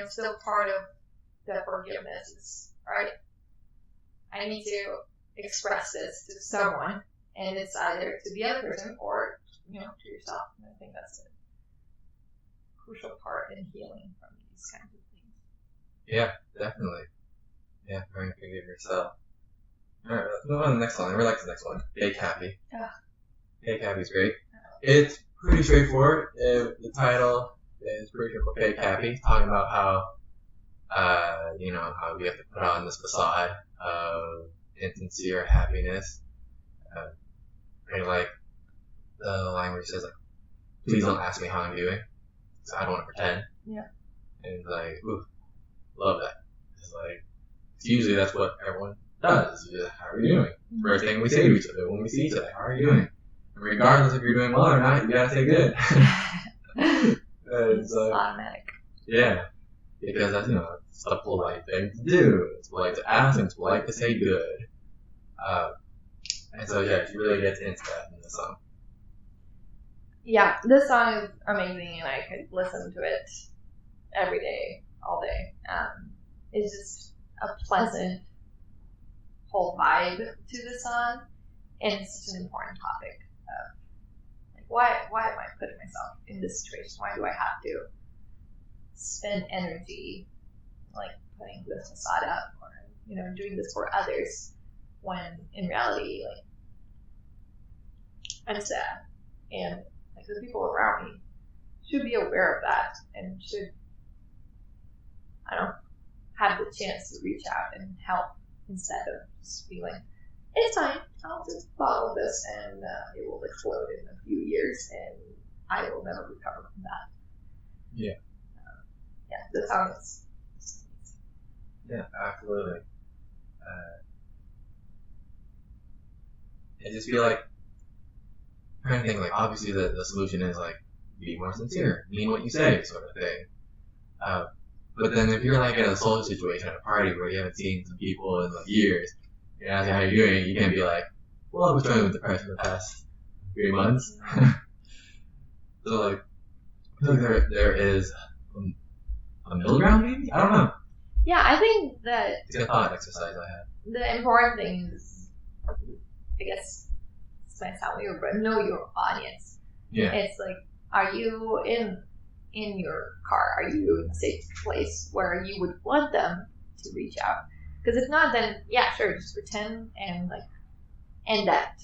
still part of the forgiveness is, all right, I need to express this to someone, and it's either to the other person or to yourself. And I think that's a crucial part in healing from these kinds of things. Yeah, definitely. Yeah, learning to forgive yourself. Alright, let's move on to the next one. I really like the next one. Fake Happy. Yeah. Fake Happy is great. It's pretty straightforward. The title is pretty straightforward. Fake Happy. Talking about how, how we have to put on this facade of insincere happiness. And like the line where he says like, "Please don't ask me how I'm doing, because I don't want to pretend." Yeah. And like, ooh, love that. It's like, usually that's what everyone does. How are you doing? First thing we say to each other when we see each other, how are you doing? And regardless if you're doing well or not, you gotta say good. It's automatic. Yeah, because that's it's a polite thing to do. It's polite to ask and it's polite to say good. And so yeah, she really gets into that in the song. Yeah, this song is amazing, and I could listen to it every day, all day. It's just a pleasant whole vibe to the song, and it's such an important topic of like why am I putting myself in this situation? Why do I have to spend energy like putting this facade up or doing this for others when in reality like I'm sad and like the people around me should be aware of that and should have the chance to reach out and help instead of just being like, it's fine, I'll just bottle this and it will explode in a few years and I will never recover from that. Yeah. The song is. Yeah, absolutely. I just feel like I'm trying to think like obviously the solution is like be more sincere, mean what you say, sort of thing. But then if you're like in a social situation at a party where you haven't seen some people in like years, you're asking how you're doing, you can't be like, well, I was struggling with depression the past 3 months. So like, I feel like there is a middle ground maybe? I don't know. Yeah, I think that It's a thought exercise I have. the important thing is, I guess, this might sound weird, but know your audience. Yeah. It's like, are you in your car? Are you in a safe place where you would want them to reach out? Because if not, then yeah, sure, just pretend and like end that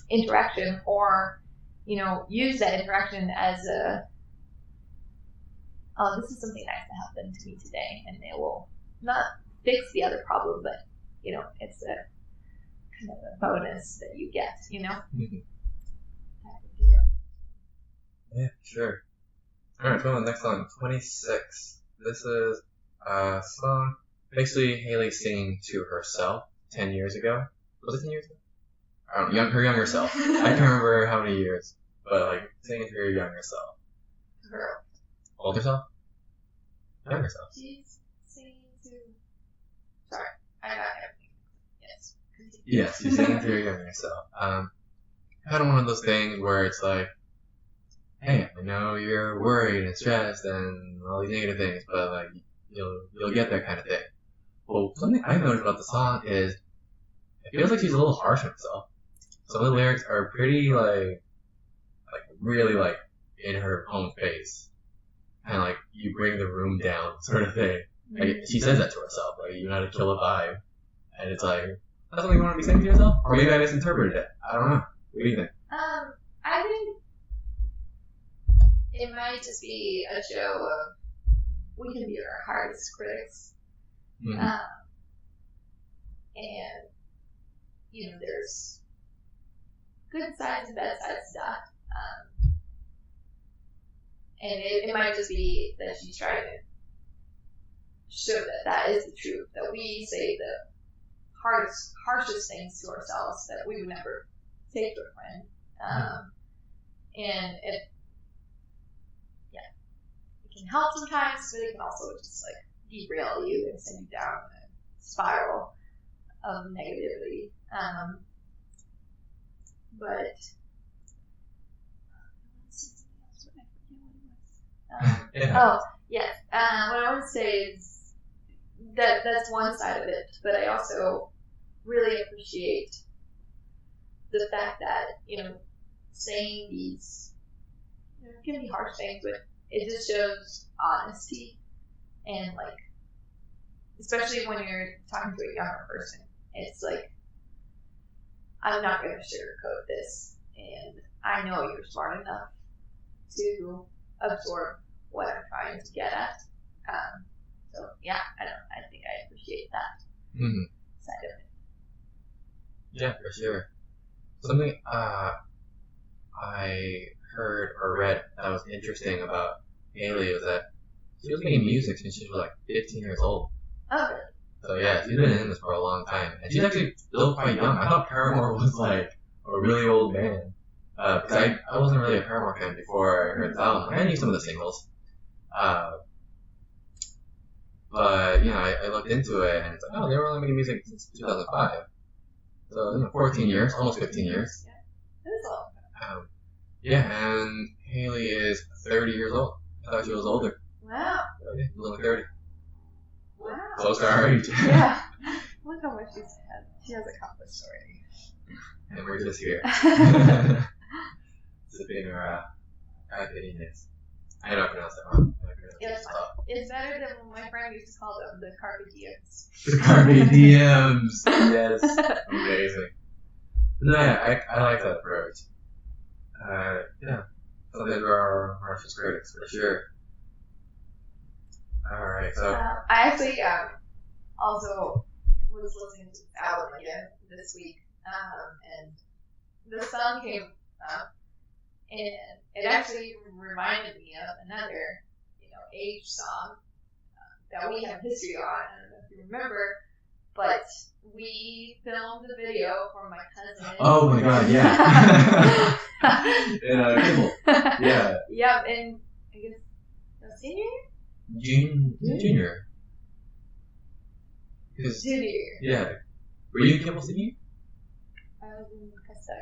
interaction, or use that interaction as a this is something nice that happened to me today, and it will not fix the other problem, but it's a kind of a bonus that you get. Mm-hmm. Yeah, sure. Alright, go on to the next song. 26. This is a song basically Haley singing to herself 10 years ago. Was it 10 years ago? I don't know, her younger self. I can't remember how many years, but like singing to her younger self. Girl. Older self? Younger self. She's singing to. Sorry, I got everything. Yes. Yes, she's singing to her younger self. Kind of one of those things where it's like, hey, I know you're worried and stressed and all these negative things, but like you'll get there kind of thing. Well, something I noticed about the song is it feels like she's a little harsh on herself. Some of the lyrics are pretty like really like in her own face, and like you bring the room down sort of thing. Like, she says that to herself, like you know how to kill a vibe, and it's like that's something you want to be saying to yourself, or maybe I misinterpreted it. I don't know. What do you think? I think it might just be a show of we can be our hardest critics. Mm-hmm. And there's good sides and bad sides to that. And it might just be that she's trying to show that is the truth, that we say the harshest things to ourselves that we would never say to a friend. And it can help sometimes, but it can also just like derail you and send you down a spiral of negativity. But oh yes, what I would say is that's one side of it, but I also really appreciate the fact that saying these there can be harsh things, but it just shows honesty and like, especially when you're talking to a younger person, it's like, I'm not going to sugarcoat this, and I know you're smart enough to absorb what I'm trying to get at. So yeah, I think I appreciate that side of it. Yeah, for sure. Something I heard or read that was interesting about Haley was that she was making music since she was like 15 years old. Oh, really? So yeah, she's been in this for a long time, and she's actually still quite young. I thought Paramore was like a really old band, because I wasn't really a Paramore fan before I heard this album. I knew some of the singles, but you know, I looked into it, and it's like, oh, they were only making music since 2005. So 14 years, almost 15 years. Yeah, that is a long time. Yeah, and Haley is 30 years old. I thought she was older. Wow. She's only 30. Wow. Close to our age. Yeah. Look how much she has accomplished already. And we're just here. Sipping our Caipirinhas. I know I pronounced that wrong. It's fine. It's better than what my friend used to call them, the carpe diems. The Carpe Diems. Yes. Amazing. No, yeah, I like that approach. Yeah. Something for our harshest critics, for sure. Alright, so. I actually also was listening to the album again this week, and the song came up, and it actually reminded me of another, age song that we have history on. I don't know if you remember, but we filmed the video for my cousin. Oh my god, yeah. In Kimball. Yeah. Yeah, and I guess senior year? Junior. Junior year. Yeah. Were you in Kimball Senior? I was in Cachaça, I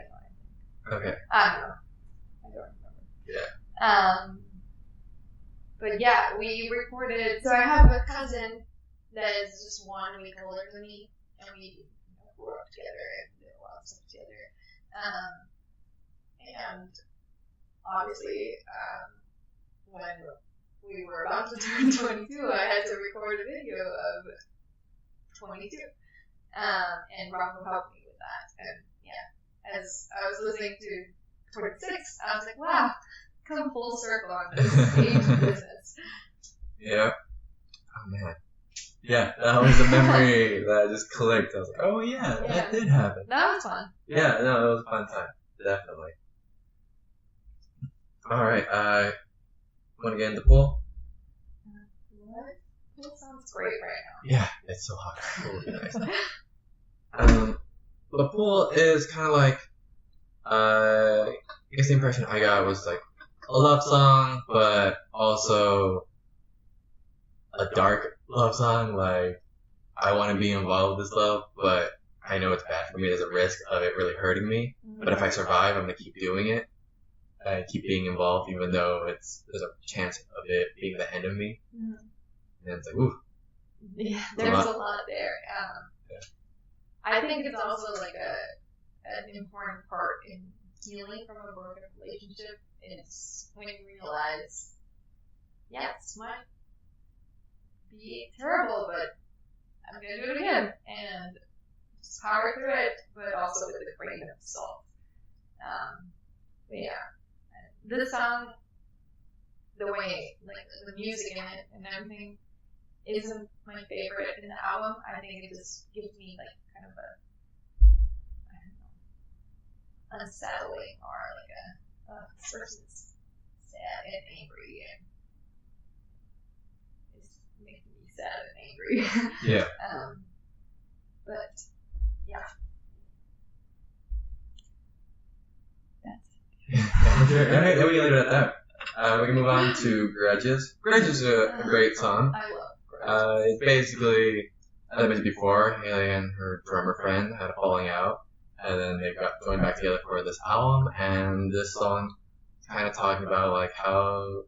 think. Okay. I don't know. I don't remember. Yeah. But yeah, we recorded. So I have a cousin that is just 1 week older than me, and we grew up together and did a lot of stuff together. And obviously, when we were about to turn 22, I had to record a video of 22, and Rob will help me with that. And yeah, as I was listening to 26, I was like, wow. Come full circle on this age business. Yeah. Oh man. Yeah, that was a memory that I just clicked. I was like, oh yeah, that did happen. That was fun. Yeah, no, it was a fun time. Definitely. Alright, wanna get in the pool? What? That sounds great right now. Yeah, it's so hot. It will be nice. The pool is kinda like, I guess the impression I got was like, a love song, but also a dark love song. Like, I want to be involved with this love, but I know it's bad for me. There's a risk of it really hurting me. But if I survive, I'm going to keep doing it and keep being involved, even though there's a chance of it being the end of me. And it's like, ooh. Yeah, there's a lot there. Yeah. I think it's also like an important part in healing from a broken relationship. It's when you realize, this might be terrible, but I'm going to do it again. And just power through it, but also with a grain of salt. But yeah. This song, the way, like, the music in it and everything isn't my favorite in the album. I think it just gives me, like, kind of unsettling or like this person's sad and angry and it's making me sad and angry. Yeah. But yeah. That's it. Alright, then we can leave it at that. We can move on to Grudges. Grudges is a great song. I love Grudges. It's basically, as I mentioned before, Haley and her drummer friend had a falling out. And then they got joined back together for this album, and this song is kind of talking about like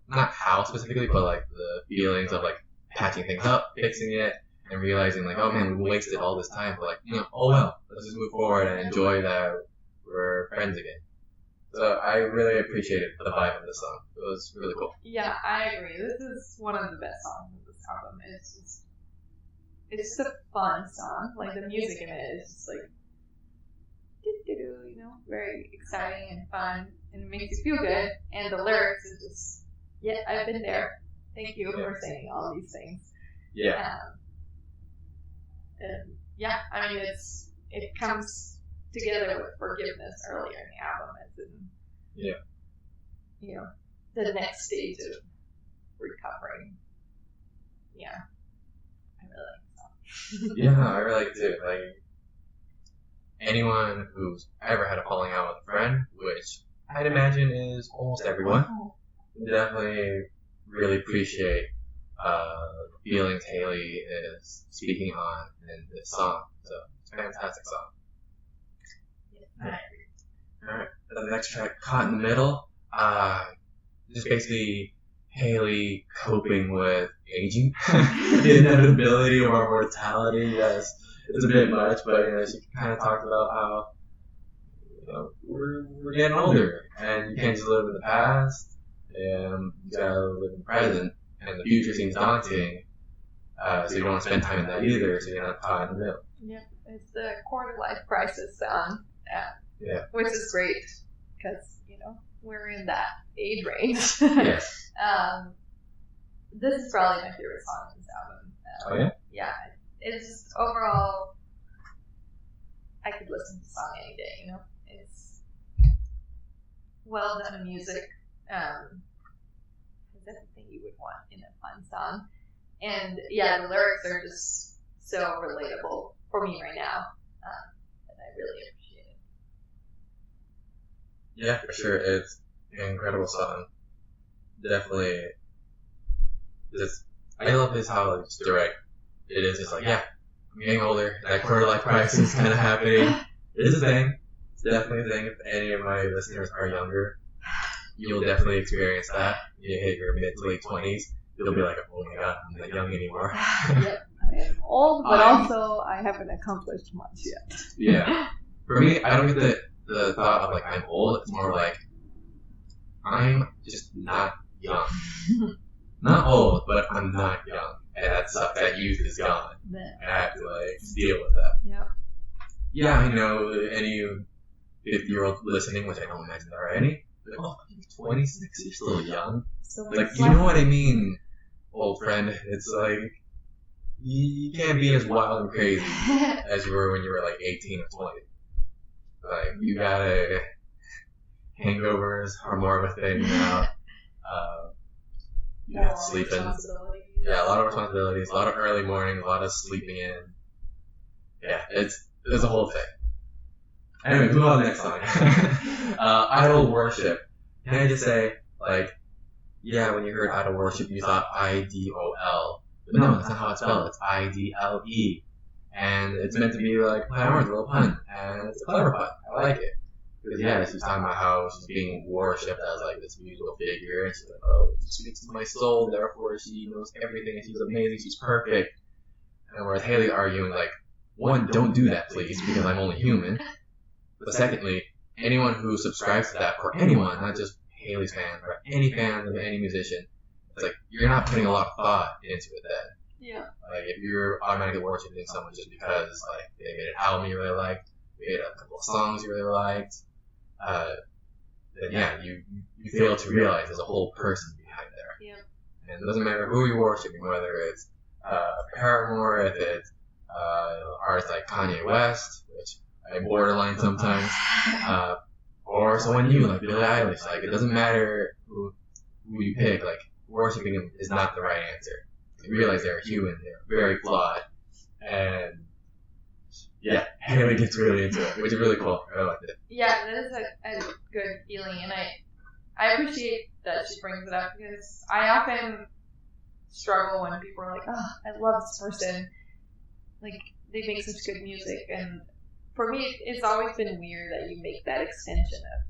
not how specifically, but like the feelings of like patching things up, fixing it, and realizing like, oh man, we wasted all this time, but like, oh well, let's just move forward and enjoy that we're friends again. So I really appreciated the vibe of this song. It was really cool. Yeah, I agree. This is one of the best songs of this album. It's just a fun song. Like, the music in it is just like, you know, very exciting and fun, and it makes you feel good. And the lyrics is just, yeah, I've been there. Thank you for saying all these things. Yeah. And yeah, I mean, it comes together with forgiveness earlier in the album, as in, you know, the next stage of recovering. Yeah, I really like the song. Yeah, I really like it too. Like, anyone who's ever had a falling out with a friend, which I'd imagine is almost everyone, definitely really appreciate the feelings Haley is speaking on in this song. So it's a fantastic song. Yeah. Alright, the next track, Caught in the Middle, just basically Haley coping with aging, the inevitability of our mortality. Yes, it's a bit much, but you know, she kind of talked about how, you know, we're getting older, and you can't just live in the past, and you gotta live in the present, and the future seems daunting, so you don't want to spend time in that either, so you're not caught in the middle. Yeah, it's the quarter life crisis song. Yeah. Which is great, because, you know, we're in that age range. Yes. This is probably my favorite song on this album. Oh, yeah? Yeah. It's just, overall, I could listen to the song any day, you know? It's well done music. It's everything you would want in a fun song. And, yeah, the lyrics are just so relatable for me right now. And I really appreciate it. Yeah, for sure. It's an incredible song. Definitely. I love this how it's direct. It is just like, yeah, I'm getting older. That quarter life crisis is kind of happening. It is a thing. It's definitely a thing. If any of my listeners are younger, you'll definitely experience that. You hit your mid to late 20s, you'll be like, oh my god, I'm not young anymore. Yep, I am old, but also I haven't accomplished much yet. Yeah. For me, I don't get the thought of like I'm old. It's more like I'm just not young. Not old, but I'm not young. And that sucks. That youth is gone. And I have to like deal with that. Yep. Yeah, I know any 50-year-old listening, which I don't imagine there are any. Like, oh, you're 26, you're still young. So Like, you know what I mean, old friend? It's like, you can't be as wild and crazy as you were when you were like 18 or 20. Like, you gotta, hangovers are more of a thing now. You have sleeping. Yeah, a lot of responsibilities, a lot of early mornings, a lot of sleeping in. Yeah, it's a whole thing. Anyway, move on to the next song. Idol Worship. Can I just say, like, yeah, when you heard idol worship, you thought IDOL. But no, that's not how it's spelled. It's IDLE. And it's meant to be like, play on words, a little pun. And it's a clever pun. I like it. Because, yeah, she's talking about how she's being worshipped as, like, this musical figure. And she's like, oh, she speaks to my soul, therefore she knows everything, and she's amazing, she's perfect. And whereas Haley arguing, like, one, don't do that, please, because I'm only human. But secondly, anyone who subscribes to that, or anyone, not just Haley's fans, or any fans of any musician, it's like, you're not putting a lot of thought into it then. Yeah. Like, if you're automatically worshiping someone just because, like, they made an album you really liked, they made a couple of songs you really liked, then yeah, you fail to realize there's a whole person behind there. Yeah. And it doesn't matter who you're worshiping, whether it's Paramore, if it's artists like Kanye West, which I borderline sometimes, or someone new like Billie Eilish. Like, it doesn't matter who you pick. Like, worshiping them is not the right answer. You realize they're human, they're very flawed, and yeah, Haley gets really into it, which is really cool. I liked it. Yeah, that is a good feeling, and I appreciate that she brings it up, because I often struggle when people are like, oh, I love this person, like, they make such good music, and for me, it's always been weird that you make that extension of,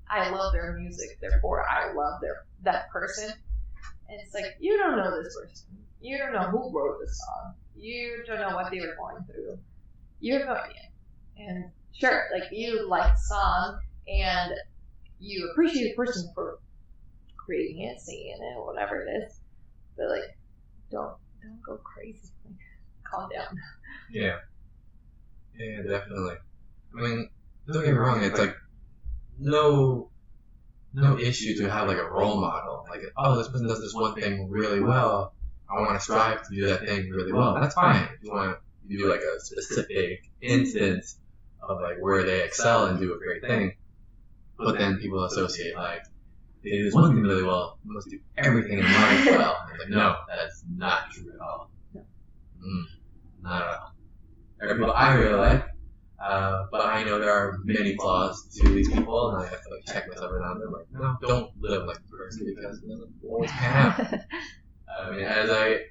I love their music, therefore I love that person, and it's like, you don't know this person, you don't know who wrote this song, you don't know what they were going through, you have no idea. And sure, like, you like the song and you appreciate the person for creating it, singing it, whatever it is. But like, don't go crazy. Like, calm down. Yeah. Yeah, definitely. I mean, don't get me wrong. It's like no issue to have like a role model. Like, oh, this person does this one thing really well. I want to strive to do that thing really well. That's fine. If you want to do like a specific instance of like where they excel and do a great thing, but then people associate like they do this one thing really well, they must do everything in life well. And it's like, no, that's not true at all. Not at all. There are people I really like, but I know there are many flaws to these people, and I have to like check myself around them. Like, no, don't live like the person because it doesn't always pan out. I mean, as I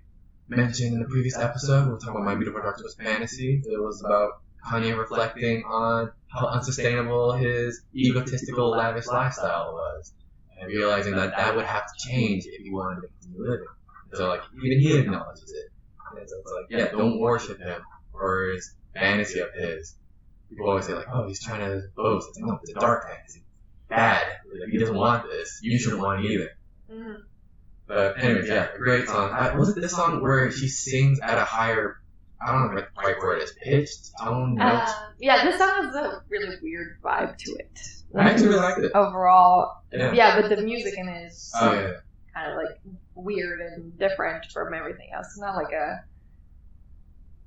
mentioned in the previous episode, we were talking about My Beautiful Dark Twisted Fantasy. It was about Kanye reflecting on how unsustainable his egotistical, lavish lifestyle was, and realizing that that would have to change if he wanted to continue living. So, like, even he acknowledges it. And so it's like, yeah, don't worship him or his fantasy of his. People always say, like, oh, he's trying to boast. It's like, no, it's a dark fantasy. Bad. Like, he doesn't want this. You shouldn't want it either. Mm-hmm. But anyways, yeah, a great song. Was it this song where she sings at a higher, I don't know what the right word is, pitched, tone, notes? Yeah, this song has a really weird vibe to it. I actually really liked it. Overall, yeah, but the music in it is yeah. kind of like weird and different from everything else. It's not like a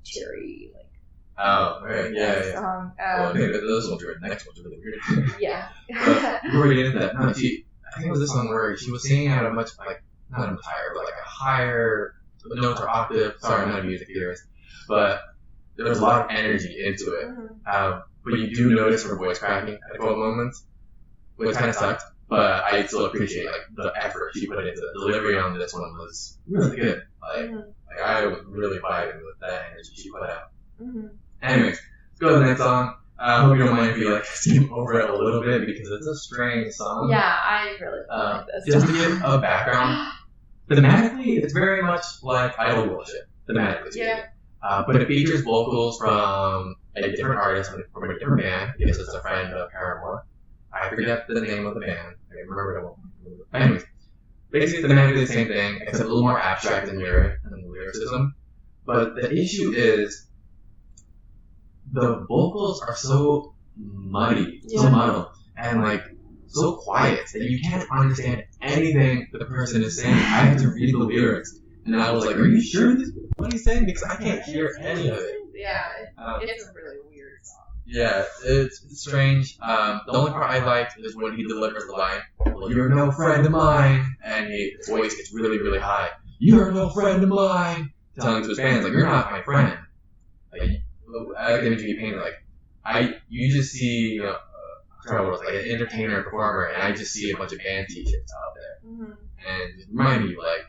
cheery, like, Right, yeah. song. Well, okay, this one's weird. The next one's really weird. Yeah. But before we get into that, no, I think it was this one where she was singing at a much, like, not a much higher, but like a higher notes or octave. Sorry, I'm not a music theorist. But there was a lot of energy into it. Mm-hmm. But you do notice her voice cracking at a couple moments, which kind of sucked. But I still appreciate like the effort she put into it. The delivery on this one was really good. Like, like I was really vibing with that energy she put out. Mm-hmm. Anyways, let's go to the next song. I hope you don't mind if you like skim over it a little bit because it's a strange song. Yeah, I really like this. Just to give a background, thematically, it's very much like idol worship. Thematically, Yeah. But it features vocals from a different artist from a different band. I guess it's a friend of Paramore. I forget the name of the band. I remember it. But anyways, basically thematically the same thing, except a little more abstract in lyricism. But the issue is the vocals are so muddy, so muddled, and like so quiet that you can't understand anything that the person is saying. I had to read the lyrics, and I was like, "Are you sure this is what he's saying?" Because I can't hear any of it. Yeah, it's a really weird song. Yeah, it's strange. The only part I liked is when he delivers the line, "Well, you're no friend of mine," and his voice gets really, really high. "You're no friend of mine," telling to his fans like, "You're not my friend." Like, I like the image you painted. Like, you just see, like an entertainer, performer, and I just see a bunch of band T-shirts out there, and just remind me, like,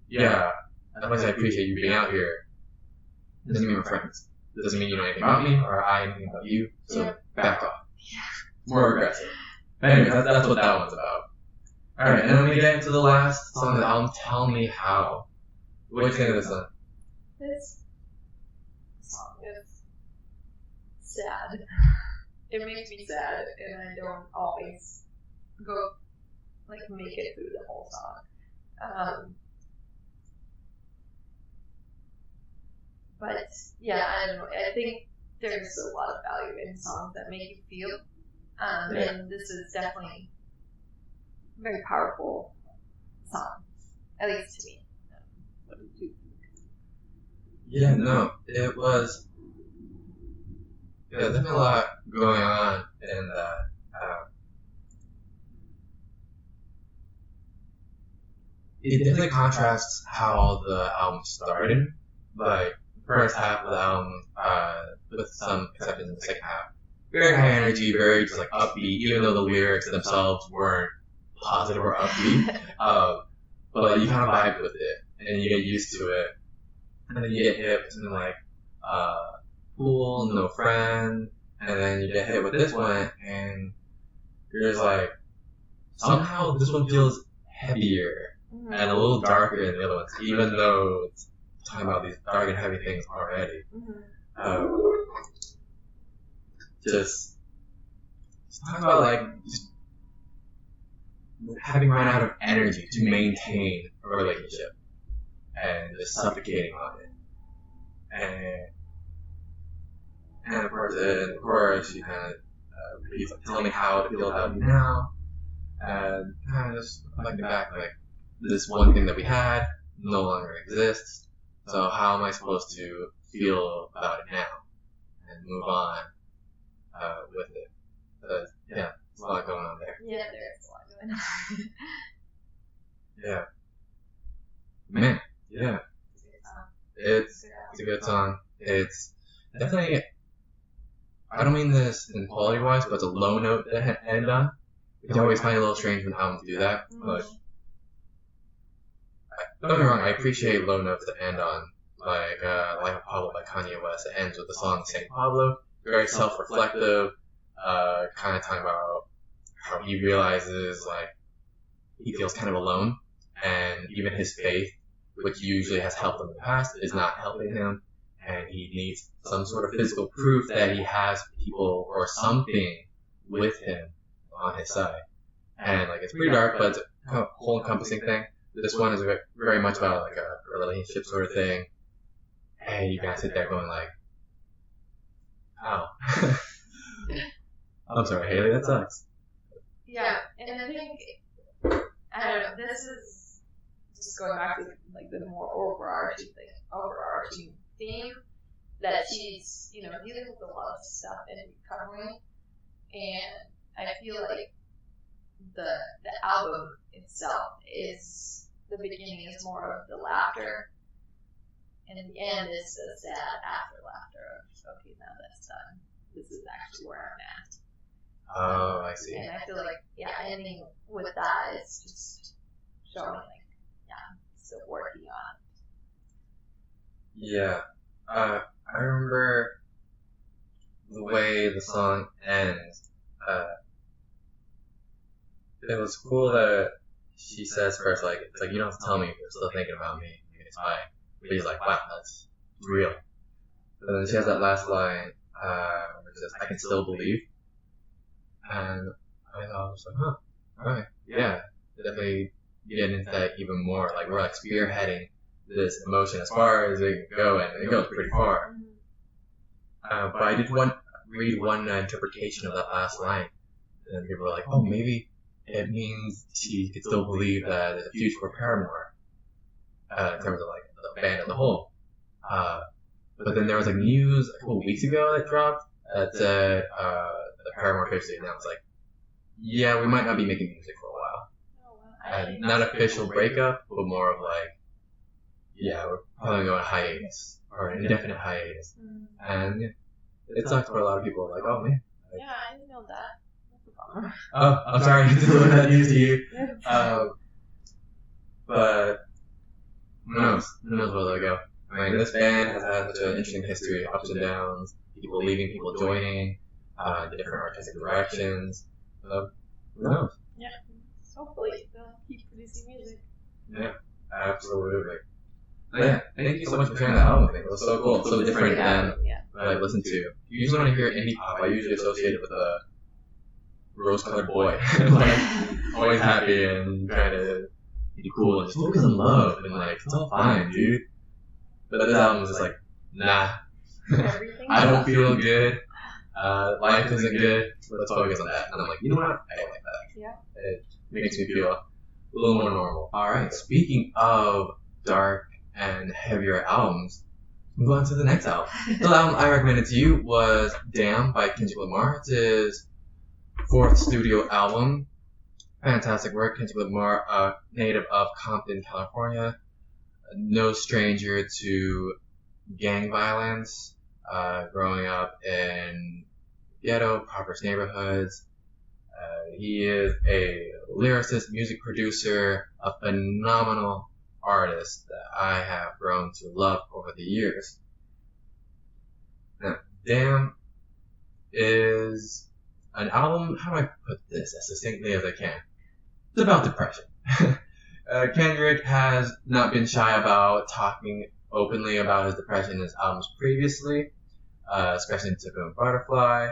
yeah, as much as I appreciate you being out here, it doesn't mean we're friends. It doesn't mean you know anything about me or I know anything about you. So back off. Yeah. It's more aggressive. But anyway, that's what that one's about. All right, and then we get into the last song of the album, "Tell Me How." What do you think of this one? This song is sad. It makes me sad, and I don't always go like make it through the whole song. But yeah, I don't know. I think there's a lot of value in songs that make you feel, and this is definitely a very powerful song, at least to me. What did you think? Yeah, no, it was. Yeah, there's definitely a lot going on in that. It definitely contrasts how the album started. Like, first half of the album, with some exceptions in the second half, very high energy, very just like upbeat, even though the lyrics themselves weren't positive or upbeat. But like, you kind of vibe with it, and you get used to it, and then you get hit with something like "Fool," "No Friend," and then you get hit with this one, and you're just like, somehow this one feels heavier and a little darker than the other ones, even though it's talking about these dark and heavy things already. Just talking about like just having run out of energy to maintain a relationship and just suffocating on it. And of course, she kind of repeats, like, tell me how to feel about you now. And kind of just reflecting back, like, this one thing that we had no longer exists. So how am I supposed to feel about it now and move on with it? Yeah, there's a lot going on there. Yeah, there's a lot going on. Yeah. Man, yeah. It's a good song. It's definitely, I don't mean this in quality wise, but it's a low note to end on. Which I always find it a little strange when albums do that, but don't get me wrong, I appreciate low notes to end on, like Life of Pablo by Kanye West. It ends with the song Saint Pablo, very self-reflective, kind of talking about how he realizes, like, he feels kind of alone, and even his faith, which usually has helped him in the past, is not helping him, and he needs some sort of physical proof that he has people or something with him on his side. And, like, it's pretty dark, but it's a kind of whole encompassing thing. This one is very much about, like, a relationship sort of thing. And you kind of sit there going, like, ow. I'm sorry, Haley, that sucks. Yeah, and I think, I don't know, this is just going back to, like, the more overarching theme that she's, you know, dealing with a lot of stuff and recovering. And I feel like the album itself is, the beginning is more of the laughter, and in the end is the sad after laughter of, okay, now that's done. This is actually where I'm at. Oh, I see. And I feel like, yeah, ending with that is just showing, like, yeah, still working on it. Yeah. I remember the way the song ends. It was cool that she says first, like, it's like, you don't have to tell me if you're still thinking about me. It's fine. But he's like, wow, that's real. And then she has that last line, where it says, I can still believe. And I thought, I was like, huh, alright, yeah, definitely getting into that even more. Like, we're like spearheading this emotion as far as it can go, and it goes pretty far. But I did read one interpretation of that last line, and people were like, oh, maybe it means she could still believe that there's a future for Paramore, in terms of, like, the band as a whole. But then there was, like, news a couple weeks ago that dropped that said, the Paramore officially announced, like, yeah, we might not be making music for a while. And not official breakup, but more of, like, yeah, we're probably going on hiatus, or an indefinite hiatus. And it sucks for a lot of people, like, oh man. Like, Yeah, I didn't know that. oh, I'm sorry to deliver that news to you. But who knows? Who knows where they'll go? I mean, this band has had such an interesting history, ups and downs, people leaving, people joining, different artistic directions. So, who knows? Yeah, hopefully they'll keep producing music. Yeah, absolutely. But yeah, thank you so much for sharing that album with me. It was so cool, so different than what I listened to. Usually when I hear indie pop, I usually associate it with a rose-colored boy. Like, always happy and trying to be cool and just focus on love and, like, it's all fine, dude. But this album was just like, nah. I don't feel good. Life isn't good. Let's focus on that. And I'm like, you know what? I like that. Yeah. It makes me feel a little more normal. Alright, speaking of dark and heavier albums, move on to the next album. The album I recommended to you was Damn by Kendrick Lamar. It's his fourth studio album. Fantastic work. Kendrick Lamar, native of Compton, California. No stranger to gang violence, growing up in ghetto, impoverished neighborhoods. He is a lyricist, music producer, a phenomenal artist that I have grown to love over the years. Now, Damn is an album, how do I put this as succinctly as I can? It's about depression. Kendrick has not been shy about talking openly about his depression in his albums previously, especially in To Pimp a Butterfly.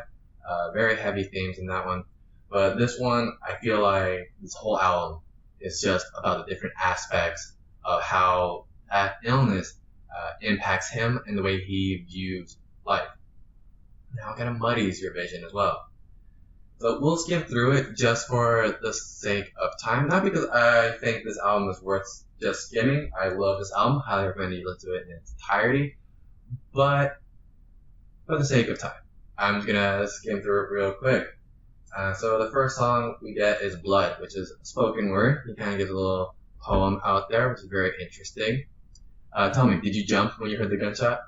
Very heavy themes in that one. But this one, I feel like this whole album It's just about the different aspects of how that illness impacts him and the way he views life. Now it kind of muddies your vision as well. So we'll skim through it just for the sake of time. Not because I think this album is worth just skimming. I love this album. Highly recommend you listen to it in its entirety. But for the sake of time, I'm just gonna skim through it real quick. So the first song we get is Blood, which is a spoken word. He kind of gives a little poem out there, which is very interesting. Tell me, did you jump when you heard the gunshot?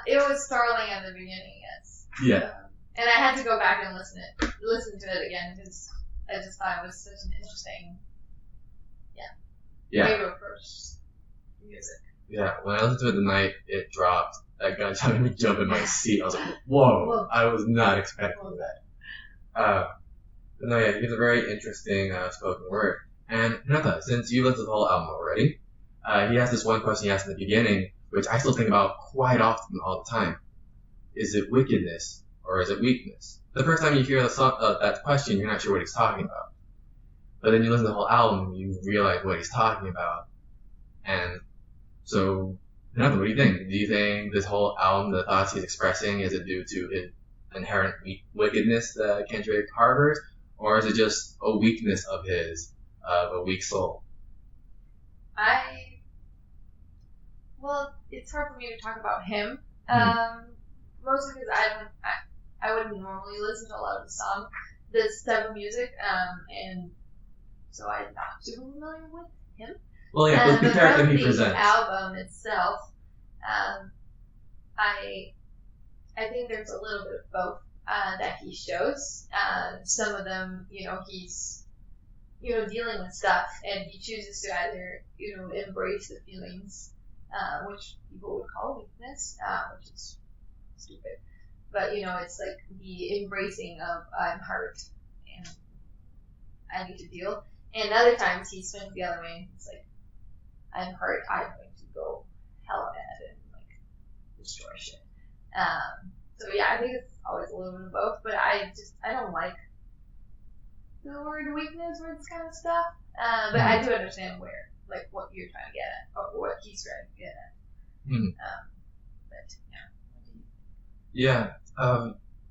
It was startling at the beginning, yes. Yeah. And I had to go back and listen to it again because I just thought it was such an interesting, way to approach music. Yeah, when I listened to it the night it dropped, that gunshot made me jump in my seat. I was like, whoa, I was not expecting that. But no, yeah, he gives a very interesting spoken word. And Renata, since you listened to the whole album already, he has this one question he asked in the beginning, which I still think about quite often all the time. Is it wickedness or is it weakness? The first time you hear the song, that question, you're not sure what he's talking about. But then you listen to the whole album, you realize what he's talking about. And so, Renata, what do you think? Do you think this whole album, the thoughts he's expressing, is it due to his inherent wickedness that Kendrick harbors? Or is it just a weakness of his, a weak soul? Well, it's hard for me to talk about him. Mostly because I wouldn't normally listen to a lot of this type of music, and so I'm not super familiar with him. Well, yeah, but the character he presents. The album itself, I think there's a little bit of both that he shows. Some of them, he's dealing with stuff, and he chooses to either embrace the feelings, which people would call weakness, which is stupid. But it's like the embracing of I'm hurt and I need to deal. And other times he swings the other way. It's like I'm hurt. I'm going to go hell mad and destroy shit. So yeah, I think it's always a little bit of both. But I don't like the word weakness for this kind of stuff. But I do understand what you're trying to get at, or what he's trying to get at. But yeah. Yeah.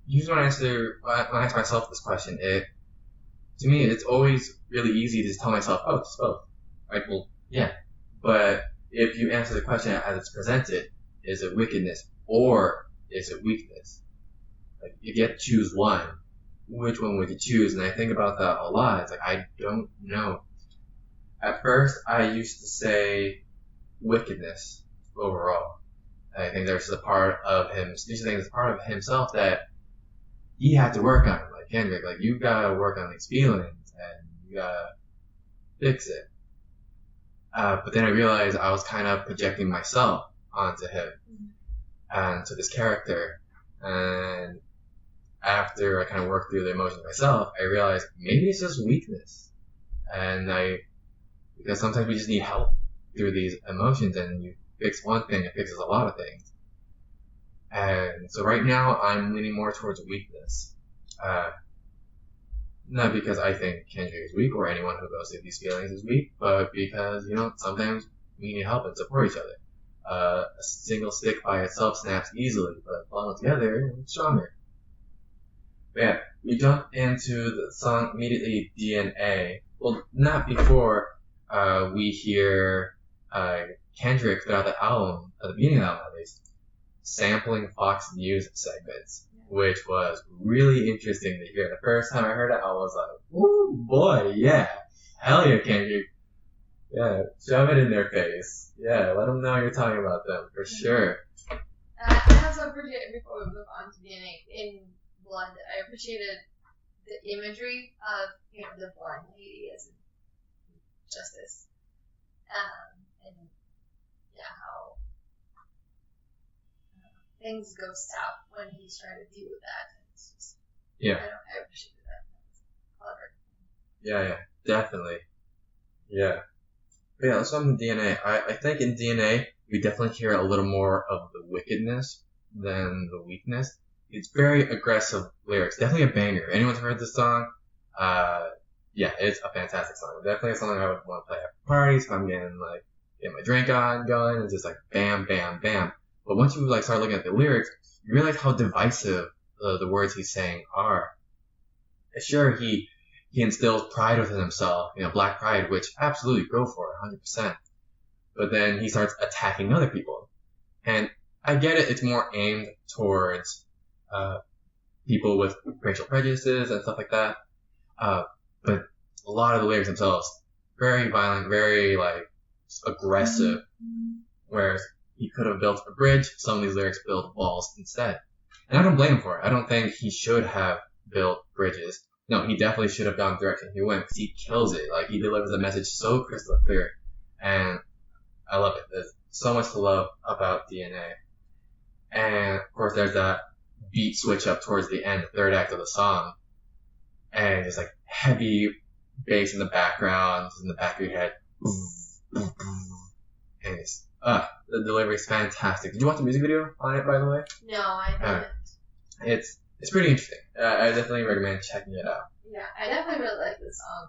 Usually when I ask myself this question, to me, it's always really easy to just tell myself, oh, it's both. Right? Well, yeah. But if you answer the question as it's presented, is it wickedness or is it weakness? Like, if you had to choose one, which one would you choose? And I think about that a lot. It's like, I don't know. At first, I used to say wickedness overall. I think there's a part of him, these things, a part of himself that he had to work on. Like Kendrick, you gotta work on these feelings and you gotta fix it. But then I realized I was kind of projecting myself onto him and to this character. And after I kind of worked through the emotions myself, I realized maybe it's just weakness. Because sometimes we just need help through these emotions, and you fix one thing, it fixes a lot of things. And so right now, I'm leaning more towards weakness. Not because I think Kendrick is weak or anyone who goes through these feelings is weak, but because, sometimes we need help and support each other. A single stick by itself snaps easily, but bundled together, it's stronger. But yeah, we jump into the song immediately, DNA. Well, not before we hear Kendrick throughout the album, at the beginning of the album at least, sampling Fox News segments, which was really interesting to hear. The first time I heard it, I was like, ooh, boy, yeah. Hell yeah, Kendrick. Yeah, shove it in their face. Yeah, let them know you're talking about them, for sure. I also appreciated, before we move on to DNA, in Blood, I appreciated the imagery of, the blind lady as justice. And how things go south when he's trying to deal with that. It's just, I appreciated that. That was clever. Yeah, definitely. Yeah. But yeah, let's talk about DNA. I think in DNA, we definitely hear a little more of the wickedness than the weakness. It's very aggressive lyrics. Definitely a banger. If anyone's heard this song, yeah, it's a fantastic song. Definitely a song I would want to play at parties if I'm getting my drink going, and just like bam, bam, bam. But once you like start looking at the lyrics, you realize how divisive the words he's saying are. Sure, he instills pride within himself, black pride, which absolutely go for it, 100%. But then he starts attacking other people. And I get it, it's more aimed towards people with racial prejudices and stuff like that. But a lot of the lyrics themselves, very violent, very aggressive. Whereas he could have built a bridge, some of these lyrics build walls instead. And I don't blame him for it. I don't think he should have built bridges. No, he definitely should have gone the direction he went because he kills it. Like, he delivers the message so crystal clear. And I love it. There's so much to love about DNA. And of course there's that beat switch up towards the end, the third act of the song. And just like heavy bass in the background, in the back of your head. And it's, the delivery is fantastic. Did you watch the music video on it, by the way? No, I didn't. It's pretty interesting. I definitely recommend checking it out. Yeah, I definitely really like this song.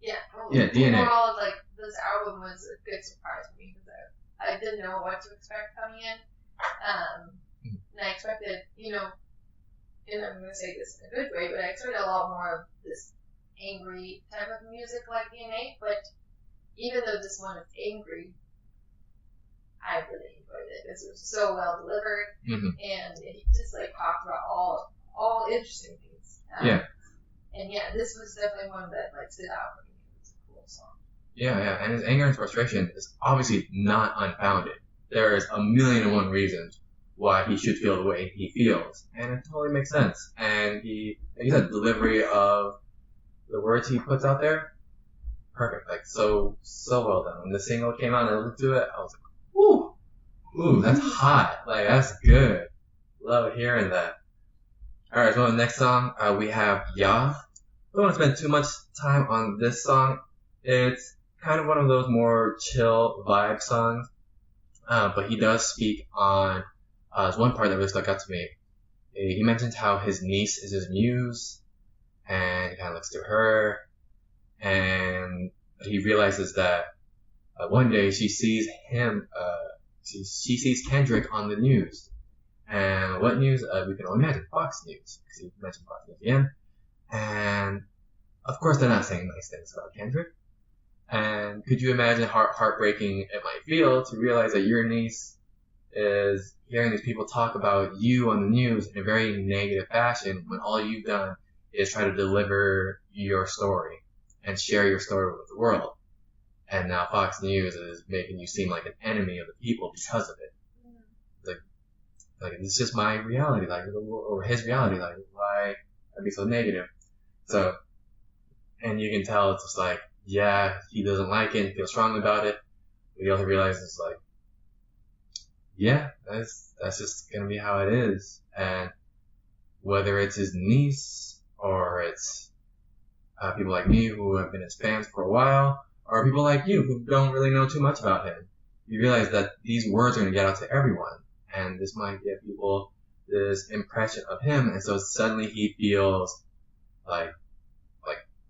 Yeah, DNA. Overall, this album was a good surprise for me because I didn't know what to expect coming in. And I expected, and I'm going to say this in a good way, but I expected a lot more of this angry type of music like DNA. But even though this one is angry, I really enjoyed it. It was so well delivered, and it just talked about all interesting things. And this was definitely one that stood out for me. It was a cool song. Yeah, and his anger and frustration is obviously not unfounded. There's 1,000,001 reasons why he should feel the way he feels, and it totally makes sense. And like you said, delivery of the words he puts out there, perfect. So well done. When the single came out and I listened to it, I was like, ooh, that's hot. That's good. Love hearing that. Alright, so the next song, we have Ya. I don't want to spend too much time on this song. It's kind of one of those more chill vibe songs. But he does speak on, there's one part that really stuck out to me. He mentions how his niece is his muse, and he kind of looks to her, and he realizes that one day she sees him, she sees Kendrick on the news. And what news? We can only imagine Fox News, because he mentioned Fox News again. And of course they're not saying nice things about Kendrick. And could you imagine how heartbreaking it might feel to realize that your niece is hearing these people talk about you on the news in a very negative fashion when all you've done is try to deliver your story and share your story with the world. And now Fox News is making you seem like an enemy of the people because of it. Like it's just my reality, or his reality, why I'd be so negative. So, and you can tell it's just he doesn't like it and feels strongly about it. But he also realizes that's just gonna be how it is. And whether it's his niece or it's people like me who have been his fans for a while, or people like you who don't really know too much about him, you realize that these words are gonna get out to everyone. And this might give people this impression of him, and so suddenly he feels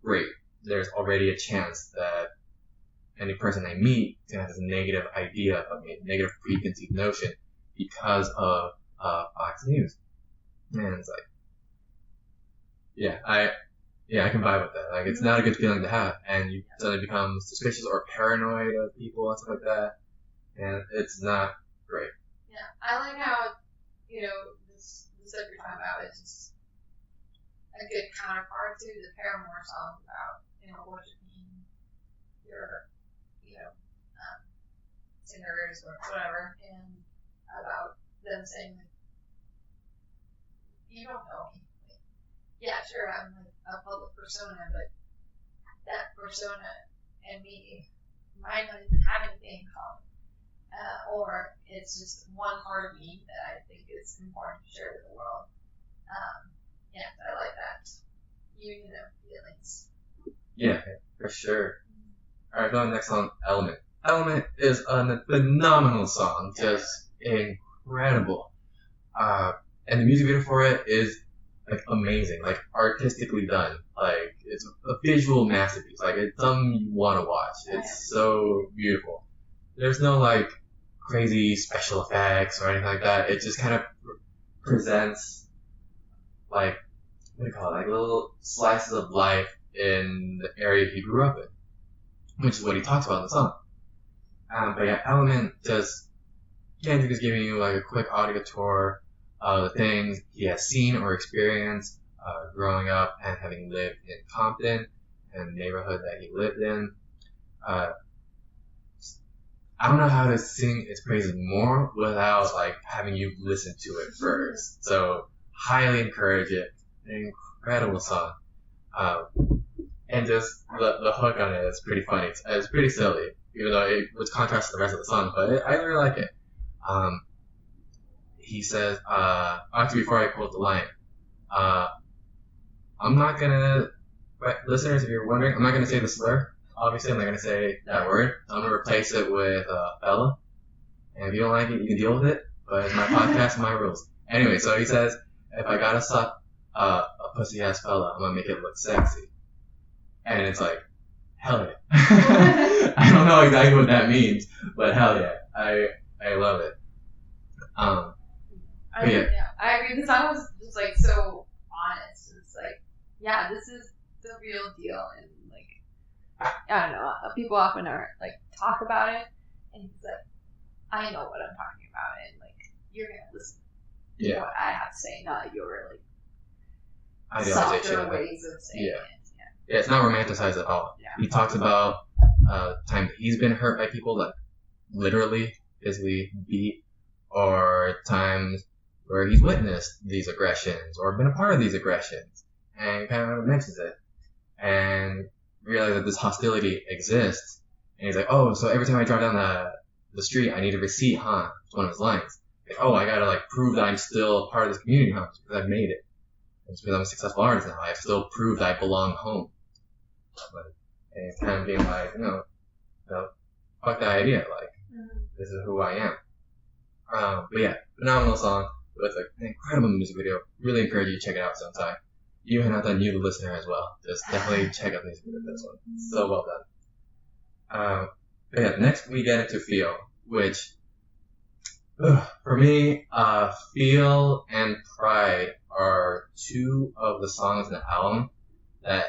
great. There's already a chance that any person I meet is gonna have this negative idea of me, negative preconceived notion because of Fox News. And it's I can vibe with that. It's not a good feeling to have, and you suddenly become suspicious or paranoid of people and stuff like that, and it's not great. Yeah, I like how, this every time out is just a good counterpart to the Paramore song about, worshiping your, singers or whatever, and about them saying, you don't know me. Yeah, sure, I'm a public persona, but that persona and me might not even have anything in common. Or it's just one part of me that I think is important to share with the world. I like that union of feelings. Yeah, for sure. Alright, going next song, Element. Element is a phenomenal song, just incredible. And the music video for it is amazing, artistically done. it's a visual masterpiece. Like, it's something you want to watch. It's so beautiful. There's no, like, crazy special effects or anything like that. It just kind of presents, like, what do you call it? Like, little slices of life in the area he grew up in, which is what he talks about in the song. But yeah, Element Kendrick is giving you, like, a quick audio tour of the things he has seen or experienced growing up and having lived in Compton and the neighborhood that he lived in. I don't know how to sing its praises more without, like, having you listen to it first. So, highly encourage it. An incredible song. And just the hook on it is pretty funny. It's pretty silly, even though it would contrast to the rest of the song, but I really like it. He says, actually, before I quote the line, I'm not gonna, listeners, if you're wondering, I'm not gonna say the slur. Obviously, I'm not gonna say that word. I'm gonna replace it with fella. And if you don't like it, you can deal with it. But it's my podcast, my rules. Anyway, so he says, if I gotta suck a pussy ass fella, I'm gonna make it look sexy. And it's like, hell yeah. I don't know exactly what that means, but hell yeah. I love it. I agree. The song was just like so honest. It's like, yeah, this is the real deal, and like, I don't know. People often are like talk about it, and he's like, I know what I'm talking about, and like you're gonna listen to what I have to say, not your like softer ways of saying it. Yeah, it's not romanticized at all. Yeah. He talks about times he's been hurt by people, like literally, physically beat, or times where he's witnessed these aggressions or been a part of these aggressions, and kind of mentions it and realizes that this hostility exists. And he's like, oh, so every time I drive down the street, I need a receipt, huh? It's one of his lines. Like, oh, I gotta like prove that I'm still a part of this community, huh? Because I've made it. It's because I'm a successful artist now. I've still proved I belong home. And it's kind of being like, no, fuck that idea. Like, this is who I am. But yeah, phenomenal song with an incredible music video. Really encourage you to check it out sometime. You, Renata, and you, the listener, as well. Just definitely check out the music video for this one. So well done. But yeah, next we get into Feel, which, for me, Feel and Pride are two of the songs in the album that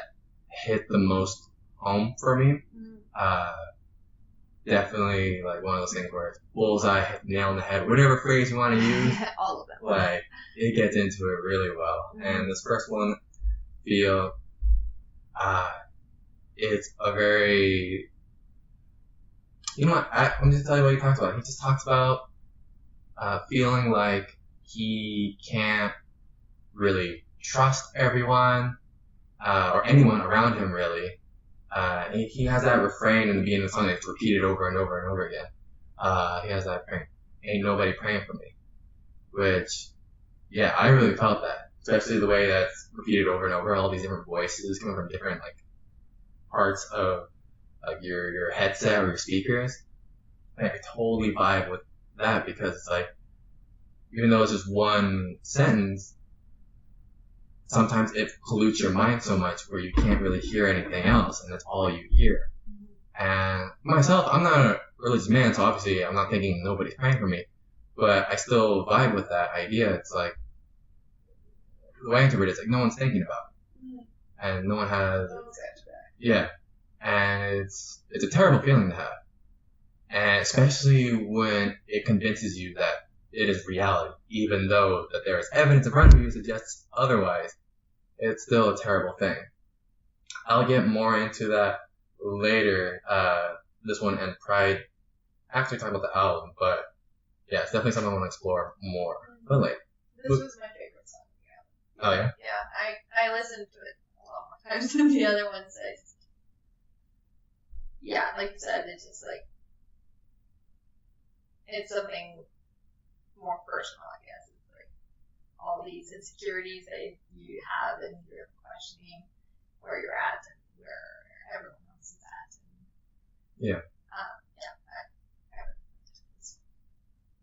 hit the most home for me. Definitely like one of those things where it's bullseye, nail in the head, whatever phrase you want to use. All of them. Like, it gets into it really well. And this first one, Feel, it's a very, you know what, I'm just tell you what he talks about. He just talks about feeling like he can't really trust everyone, or anyone around him really. He has that refrain in the beginning of the song that's repeated over and over and over again. He has that refrain, ain't nobody praying for me. Which, yeah, I really felt that. Especially the way that's repeated over and over, all these different voices coming from different, like, parts of, like, your headset or your speakers. I totally vibe with that because it's like, even though it's just one sentence, sometimes it pollutes your mind so much where you can't really hear anything else, and that's all you hear. And myself, I'm not a religious man, so obviously I'm not thinking nobody's praying for me, but I still vibe with that idea. It's like, the way I interpret it, it's like no one's thinking about it. And no one has... Yeah. And it's a terrible feeling to have. And especially when it convinces you that it is reality, even though that there is evidence in front of you that suggests otherwise. It's still a terrible thing. I'll get more into that later, this one and Pride, after talking about the album, but yeah, it's definitely something I want to explore more. But like, this was my favorite song. Oh yeah? Yeah, I listened to it a lot more times than the other ones. Yeah, like you said, it's just like, it's something more personal, I guess. It's like all these insecurities that you have, and you're questioning where you're at and where everyone else is at. And,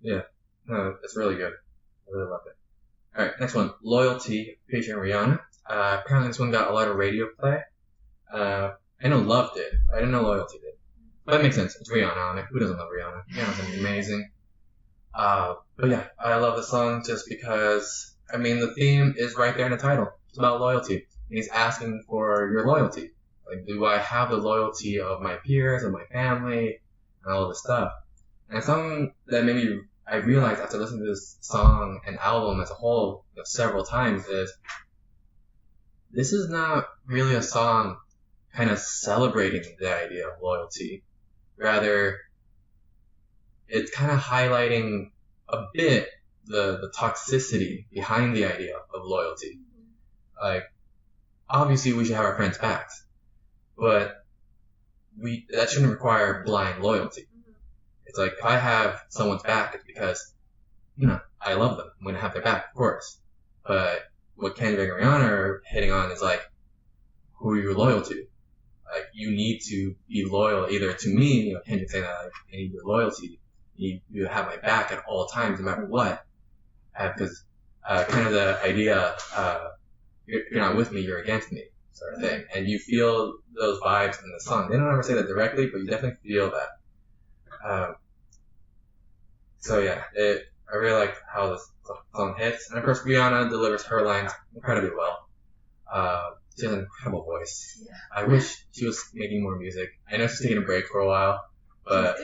yeah. No, it's really good. I really love it. Alright, next one. Loyalty featuring Rihanna. Apparently this one got a lot of radio play. I know Love did. I didn't know Loyalty did. But that makes sense. It's Rihanna on it. Who doesn't love Rihanna? Rihanna's amazing. But yeah, I love the song just because, I mean, the theme is right there in the title. It's about loyalty. He's asking for your loyalty. Like, do I have the loyalty of my peers, of my family, and all this stuff? And it's something that maybe I realized after listening to this song and album as a whole several times is this is not really a song kind of celebrating the idea of loyalty. Rather, it's kind of highlighting a bit the toxicity behind the idea of loyalty. Like, obviously we should have our friends' backs, but that shouldn't require blind loyalty. It's like, if I have someone's back, it's because, I love them. I'm going to have their back, of course. But what Kendrick and Rihanna are hitting on is like, who are you loyal to? Like, you need to be loyal either to me, Kendrick saying that, like, I need your loyalty. You have my back at all times, no matter what. Because, kind of the idea, you're not with me, you're against me, sort of thing. And you feel those vibes in the song. They don't ever say that directly, but you definitely feel that. So yeah, I really like how this song hits. And of course, Rihanna delivers her lines incredibly well. She has an incredible voice. Yeah. I wish she was making more music. I know she's taking a break for a while, but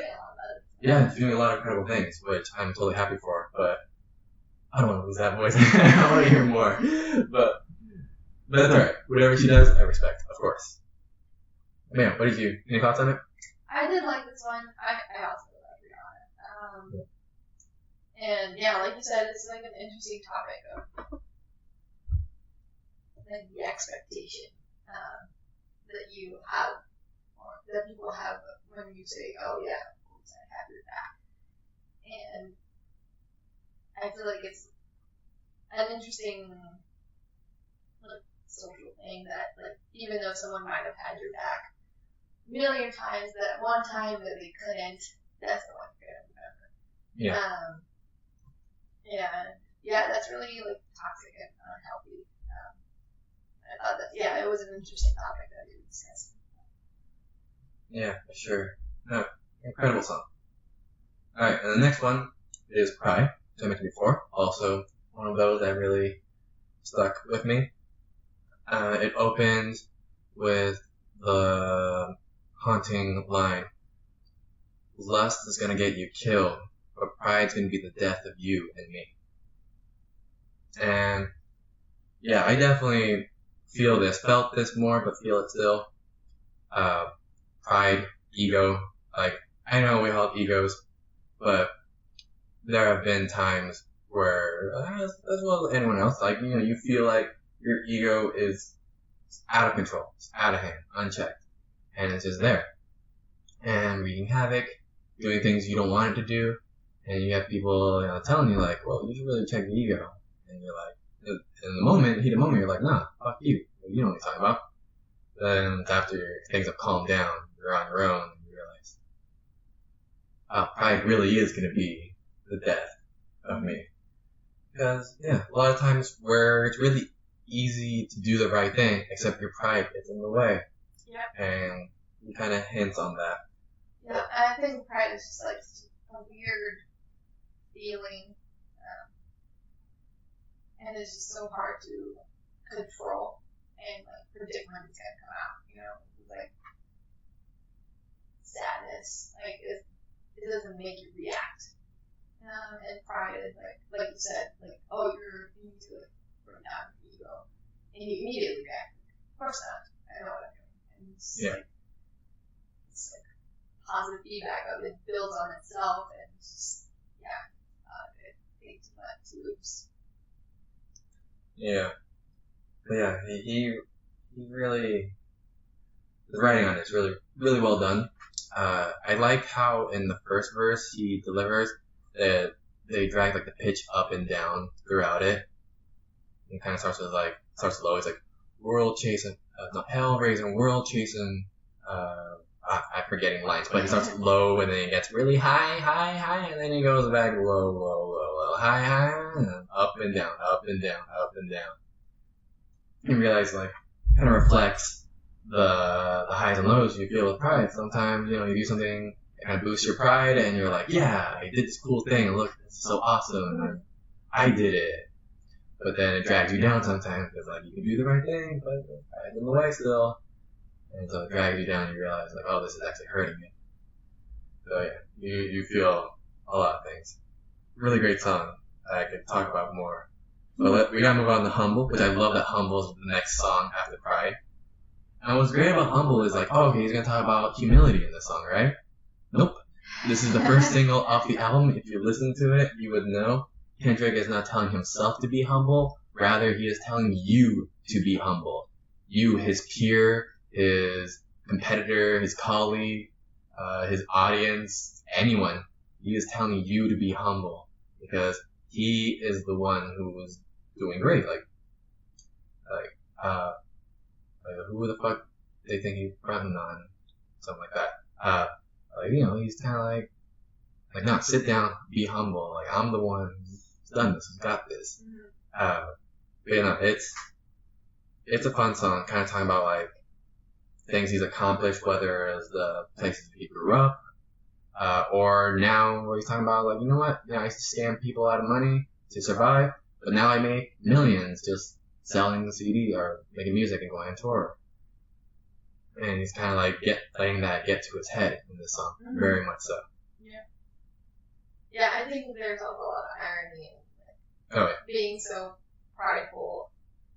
yeah, she's doing a lot of incredible things, which I'm totally happy for. But I don't want to lose that voice. I want to hear more. But that's alright. Whatever she does, I respect, of course. Man, what did you? Any thoughts on it? I did like this one. I also love Rihanna. And yeah, like you said, it's like an interesting topic of like the expectation that you have, or that people have when you say, "Oh yeah, I have your back," and I feel like it's an interesting like social thing that like even though someone might have had your back a million times, that one time that they couldn't, that's the one you're gonna remember. Yeah. Yeah, that's really like toxic and unhealthy. I thought that it was an interesting topic that we were discussing. Yeah, for sure. No, incredible song. Alright, and the next one is Cry, which I mentioned before. Also, one of those that really stuck with me. It opens with the haunting line, lust is gonna get you killed, but pride's gonna be the death of you and me. And yeah, I definitely felt this more, but feel it still. Pride, ego, like, I know we all have egos, but there have been times where, as well as anyone else, like, you feel like your ego is out of control, it's out of hand, unchecked, and it's just there. And wreaking havoc, doing things you don't want it to do, and you have people telling you like, well, you should really check your ego. And you're like, in the heat of the moment, you're like, nah, fuck you. You know what you're talking about. Then after things have calmed down, you're on your own, and you realize, pride really is going to be the death of me. Because, yeah, a lot of times where it's really easy to do the right thing, except your pride gets in the way. Yeah. And he kind of hints on that. Yeah, I think pride is just like a weird feeling. And it's just so hard to control and like predict when it's gonna come out. Like sadness, like it doesn't make you react. And pride is like you said, like you need to like bring down your ego, and you immediately react. Of course not. I know what I'm doing. And it's like positive feedback of it builds on itself, and it's just it takes too much loops. Yeah. But yeah, he really, the writing on it's really, really well done. I like how in the first verse he delivers that they drag like the pitch up and down throughout it. It kind of starts low. It's like world chasing, hell raising, world chasing. I'm forgetting lines, but he starts low and then he gets really high, and then he goes back low, high, and up and down. You realize, like, kind of reflects the highs and lows you feel with pride. Sometimes, you do something that kind of boosts your pride and you're like, yeah, I did this cool thing and look, this is so awesome and I did it. But then it drags you down sometimes because like you can do the right thing, but pride's in the way still. And so it drags you down and you realize like, oh, this is actually hurting me. So yeah, you feel a lot of things. Really great song. I could talk about more. But we gotta move on to Humble, which I love that Humble is the next song after Pride. And what's great about Humble is like, oh, okay, he's gonna talk about humility in this song, right? Nope. This is the first single off the album. If you listen to it, you would know. Kendrick is not telling himself to be humble. Rather, he is telling you to be humble. You, his peer, his competitor, his colleague, his audience, anyone. He is telling you to be humble because he is the one who was doing great. Like who the fuck they think he's fronting on, something like that. He's kind of like, no, sit down, be humble. Like, I'm the one who's done this, who's got this. But it's a fun song, kind of talking about like things he's accomplished, whether it's the places he grew up, or now where he's talking about like, you know what? I used to scam people out of money to survive, but now I make millions just selling the CD or making music and going on tour. And he's kind of like letting that get to his head in this song, very much so. Yeah, I think there's also a lot of irony in being so prideful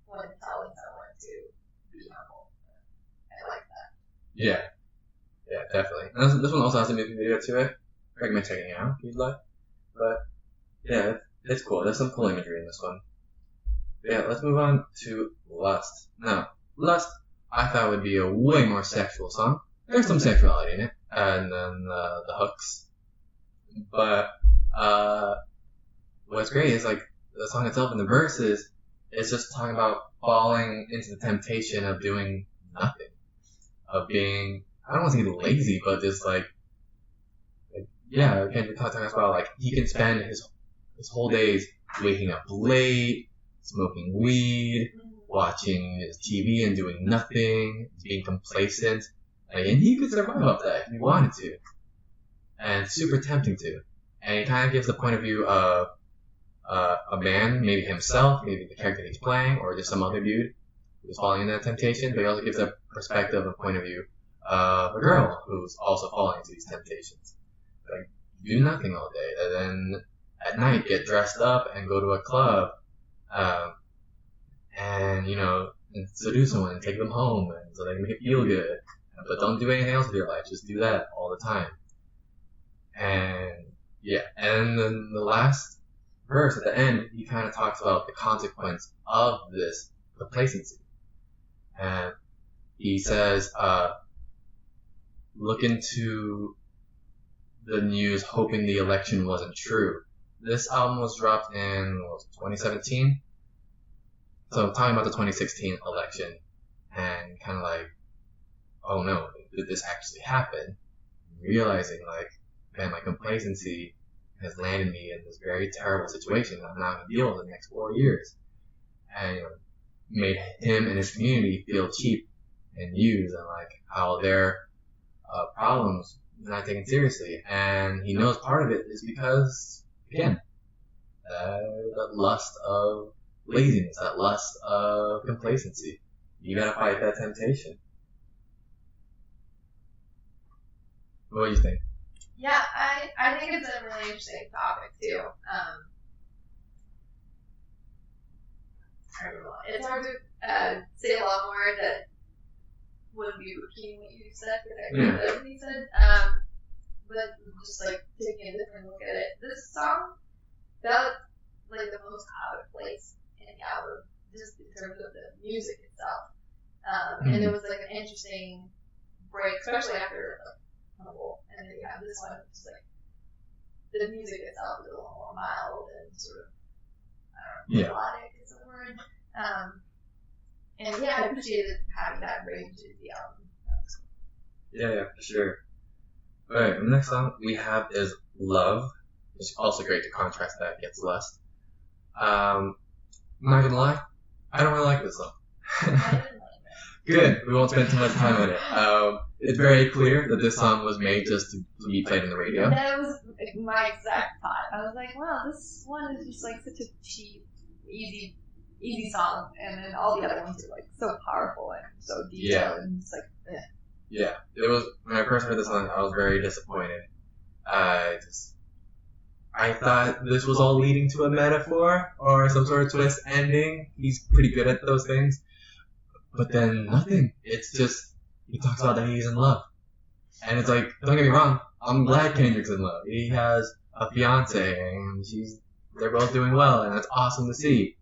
when telling someone to be humble. I like that. Yeah, definitely. And this one also has a music video to it. I recommend checking it out if you'd like. But yeah, it's cool. There's some cool imagery in this one. But yeah, let's move on to Lust. Now, Lust, I thought would be a way more sexual song. There's some sexuality in it, and then the hooks. But what's great is like the song itself in the verses, it's just talking about falling into the temptation of doing nothing, of being, I don't want to say lazy, but just Kendrick talking about like he can spend his whole days waking up late, smoking weed, watching his TV and doing nothing, being complacent, and he could survive off that if he wanted to, and it's super tempting to. And it kind of gives the point of view of a man, maybe himself, maybe the character he's playing, or just some other dude who's falling into that temptation, but he also gives a perspective and point of view of a girl who's also falling into these temptations. Like, do nothing all day, and then at night get dressed up and go to a club, and seduce someone and take them home, and so they can make it feel good. But don't do anything else with your life, just do that all the time. And then the last verse at the end, he kind of talks about the consequence of this complacency. And he says, look into the news hoping the election wasn't true. This album was dropped in 2017. So I'm talking about the 2016 election and kind of like, oh no, did this actually happen? Realizing like, man, my complacency has landed me in this very terrible situation that I'm not going to deal with in the next 4 years. And made him and his community feel cheap and used, and like how their problems are not taken seriously. And he knows part of it is because, again, that lust of laziness, that lust of complacency. You gotta fight that temptation. What do you think? Yeah, I think it's a really interesting topic too. It's hard to say a lot more that wouldn't be repeating what you said, because I agree with everything you said. But just like taking a different look at it, this song felt like the most out of place and out of just in terms of the music itself. And it was like an interesting break, especially after Humble, and then you have this one, just like the music itself is a little more mild and sort of melodic is a word. And I appreciated having that range in the album. Yeah, for sure. Alright, the next song we have is Love, which is also great to contrast that against Lust. I'm not gonna lie, I don't really like this song. I didn't like that. Good. We won't spend too much time on it. It's very clear that this song was made just to be played on the radio. That was my exact thought. I was like, wow, this one is just like such a cheap, easy song, and then all the other ones are like so powerful and so detailed, and it's like, eh. Yeah. It was, when I first heard this song, I was very disappointed. I thought this was all leading to a metaphor or some sort of twist ending. He's pretty good at those things. But then nothing. It's just, he talks about that he's in love. And it's like, don't get me wrong, I'm glad Kendrick's in love. He has a fiance and they're both doing well, and that's awesome to see.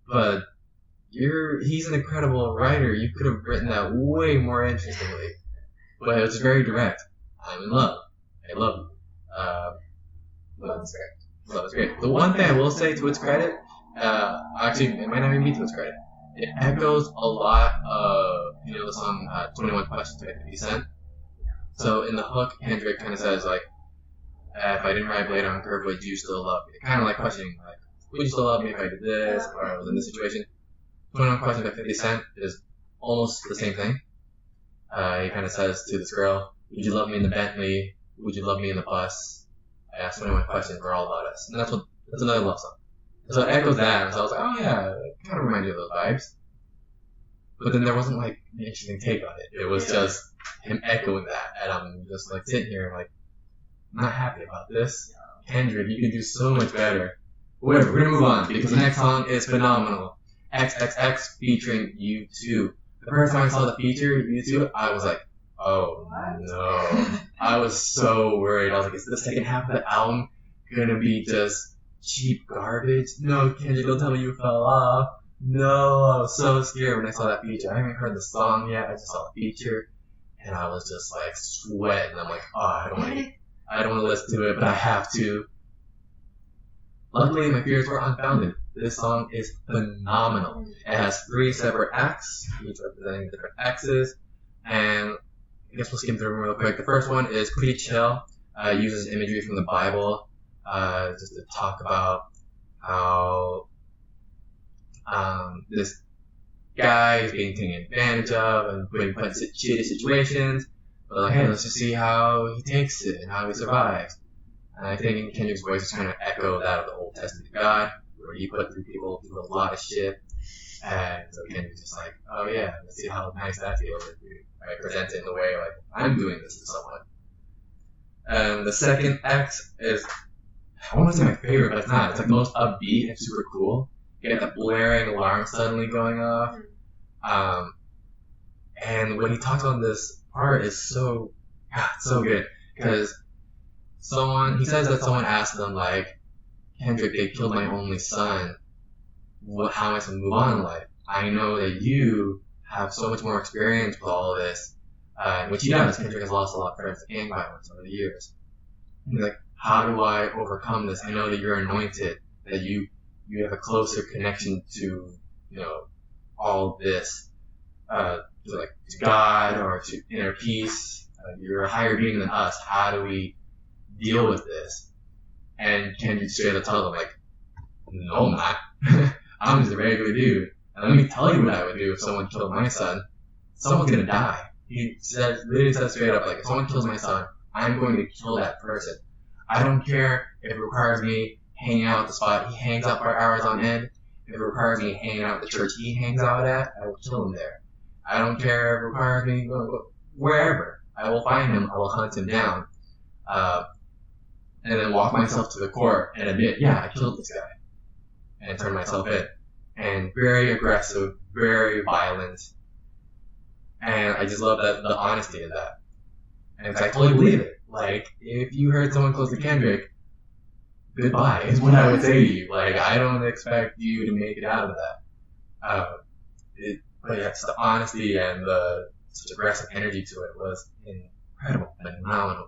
But he's an incredible writer. You could have written that way more interestingly. But it was very direct. I'm in love. I love you. Love is great. Love is great. The one thing I will say to its credit, actually, it might not even be to its credit. It echoes a lot of, the song 21 Questions by 50 Cent. So in the hook, Kendrick kind of says, like, if I didn't ride Blade on Curve, would you still love me? Kind of like questioning, like, would you still love me if I did this, or I was in this situation? 21 Questions by 50 Cent is almost the same thing. He kind of says to this girl, would you love me in the Bentley? Would you love me in the bus? I asked 21 questions, we're all about us. And that's another love song. So it echoes that, and so I was like, oh yeah, it kind of reminds you of those vibes. But then there wasn't like an interesting take on it. It was just him echoing that, and I'm just like sitting here like, I'm not happy about this. Kendrick, you can do so much better. Whatever, we're gonna move on, because the next song is phenomenal. XXX featuring U2. The first time I saw the feature, U2, I was like, oh no. I was so worried. I was like, is the second half of the album gonna be just cheap garbage? No, Kendrick, don't tell me you fell off. No, I was so scared when I saw that feature. I haven't heard the song yet, I just saw the feature, and I was just like sweating. I'm like, oh, I don't want to listen to it, but I have to. Luckily, my fears were unfounded. This song is phenomenal. It has 3 separate acts, each representing different X's, and I guess we'll skim through them real quick. The first one is pretty chill. Uses imagery from the Bible, just to talk about how this guy is being taken advantage of and being put in shitty situations. But like, hey, let's just see how he takes it and how he survives. And I think in Kendrick's voice is trying to echo that of the Old Testament God, where he put through people through a lot of shit. And so Kendrick's just like, oh yeah, let's see how nice that feels if I present it in a way like I'm doing this to someone. And the second act is, I want to say my favorite, but it's not. It's like the most upbeat and super cool. You get that blaring alarm suddenly going off. And when he talks on this part is so good. Because he says that someone asked them, like, Kendrick, they killed my only son. How am I supposed to move on in life? I know that you have so much more experience with all of this. Which he does. Kendrick has lost a lot of friends to gang violence over the years. And he's like, how do I overcome this? I know that you're anointed, that you have a closer connection to, all this, to God or to inner peace. You're a higher being than us. How do we deal with this? And Kendrick straight up tells him, like, no, I'm not. I'm just a regular dude. And let me tell you what I would do if someone killed my son. Someone's gonna die. He literally says straight up, like, if someone kills my son, I'm going to kill that person. I don't care if it requires me hanging out at the spot he hangs out for hours on end. If it requires me hanging out at the church he hangs out at, I will kill him there. I don't care if it requires me wherever. I will find him, I will hunt him down. And then walk myself to the court and admit, yeah, I killed this guy. And turn myself in. And very aggressive, very violent. And I just love the honesty of that. And I totally believe it. Like, if you heard someone close to Kendrick, goodbye is what I would say to you. Like, I don't expect you to make it out of that. But yeah, it's the honesty and the such aggressive energy to it was incredible, phenomenal.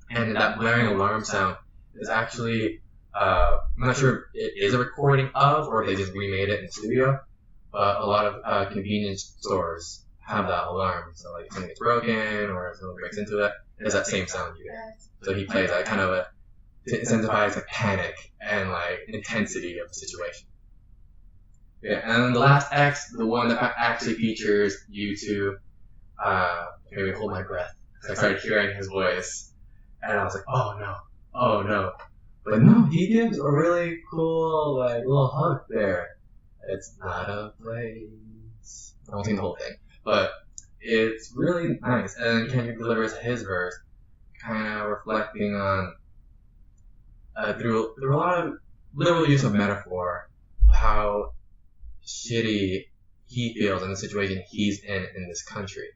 And that blaring alarm sound is actually, I'm not sure if it is a recording of or if they just remade it in studio, but a lot of convenience stores have that alarm. So like if something gets broken or if someone breaks into it, it has that same sound you get. So he plays that kind of to incentivize like panic and like intensity of the situation. Yeah, and the last X, the one that actually features you two, made me hold my breath. I started hearing his voice, and I was like, oh no. But no, he gives a really cool, like, little hook there. It's not a place. I won't sing the whole thing, but it's really nice. And Kendrick delivers his verse, kind of reflecting on, through a lot of literal use of metaphor, how shitty he feels in the situation he's in this country.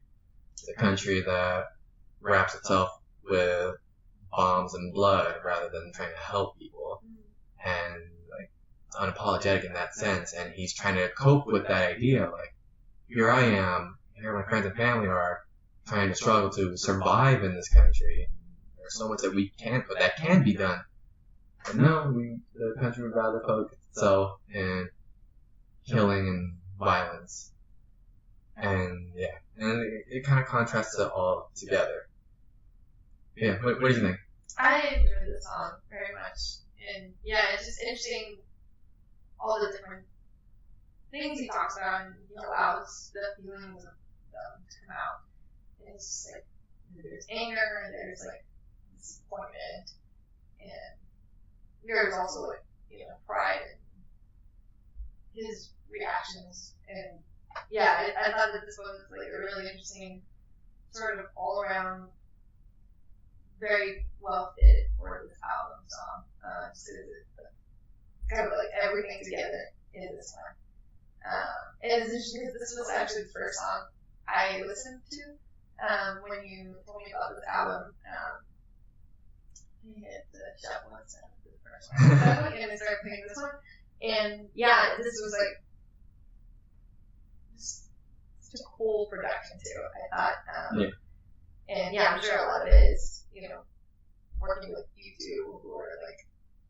It's a country that wraps itself with bombs and blood rather than trying to help people, and like it's unapologetic in that sense. And he's trying to cope with that idea, like, here I am, here my friends and family are trying to struggle to survive in this country. There's so much that can be done, but no, the country would rather focus itself in killing and violence. And yeah, and it kind of contrasts it all together. Yeah, what do you think? I enjoyed the song very much, and yeah, it's just interesting all the different things he talks about, and he allows the feelings of them to come out. It's like there's anger, there's like disappointment, and there's also like pride in his reactions. And yeah, I thought that this was like a really interesting sort of all around, very well fitted for this album song. Just kind of like everything together in this one. And it's interesting because this was actually the first song I listened to when you told me about this album. I hit the shuffle instead of the first one. And I started playing this one. And yeah, this was like just such a cool production too, I thought. Yeah. And yeah, I'm sure a lot of it is, working with you two who are like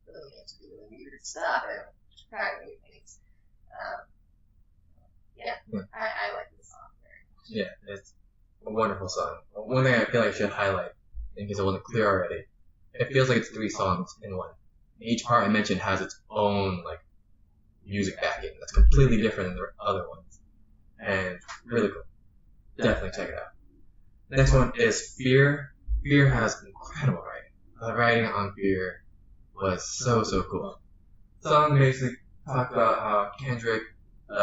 really into doing weird stuff and trying new things. I like this song very much. Yeah, it's a wonderful song. One thing I feel like I should highlight, in case it wasn't clear already, it feels like it's 3 songs in one. Each part I mentioned has its own like music backing that's completely different than the other ones, and really cool. Definitely check it out. Next one is Fear. Fear has incredible writing. The writing on Fear was so cool. The song basically talked about how Kendrick,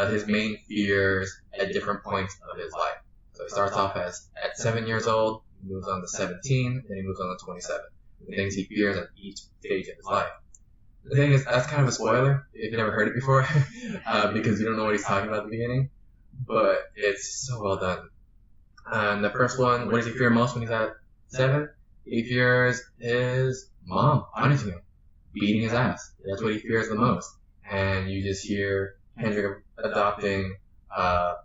his main fears at different points of his life. So he starts off at 7 years old, he moves on to 17, then he moves on to 27. The things he fears at each stage of his life. The thing is, that's kind of a spoiler if you never heard it before, because you don't know what he's talking about at the beginning. But it's so well done. The first one, what does he fear most when he's at 7? He fears his mom punishing him, beating his ass. That's what he fears the most. And you just hear Kendrick adopting a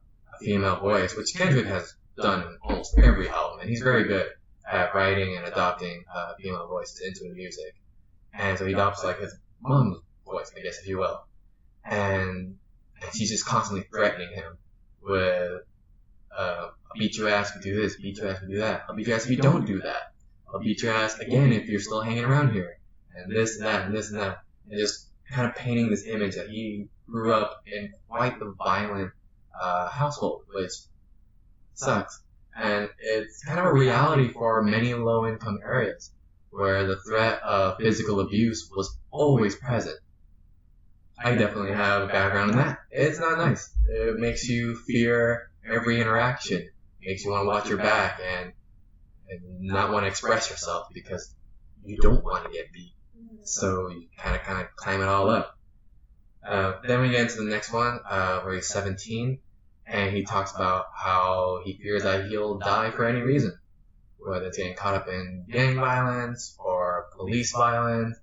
female voice, which Kendrick has done in almost every album, and he's very good at writing and adopting female voices into the music. And so he adopts like his mom's voice, I guess, if you will. And she's just constantly threatening him with, I'll beat your ass if you do this, beat your ass if you do that, I'll beat your ass if you don't do that, I'll beat your ass again if you're still hanging around here, and this and that and this and that. And just kind of painting this image that he grew up in quite the violent household, which sucks. And it's kind of a reality for many low-income areas, where the threat of physical abuse was always present. I definitely have a background in that. It's not nice. It makes you fear every interaction. It makes you want to watch your back and not want to express yourself because you don't want to get beat. So you kind of climb it all up. Then we get into the next one, where he's 17, and he talks about how he fears that he'll die for any reason. Whether it's getting caught up in gang violence, or police violence,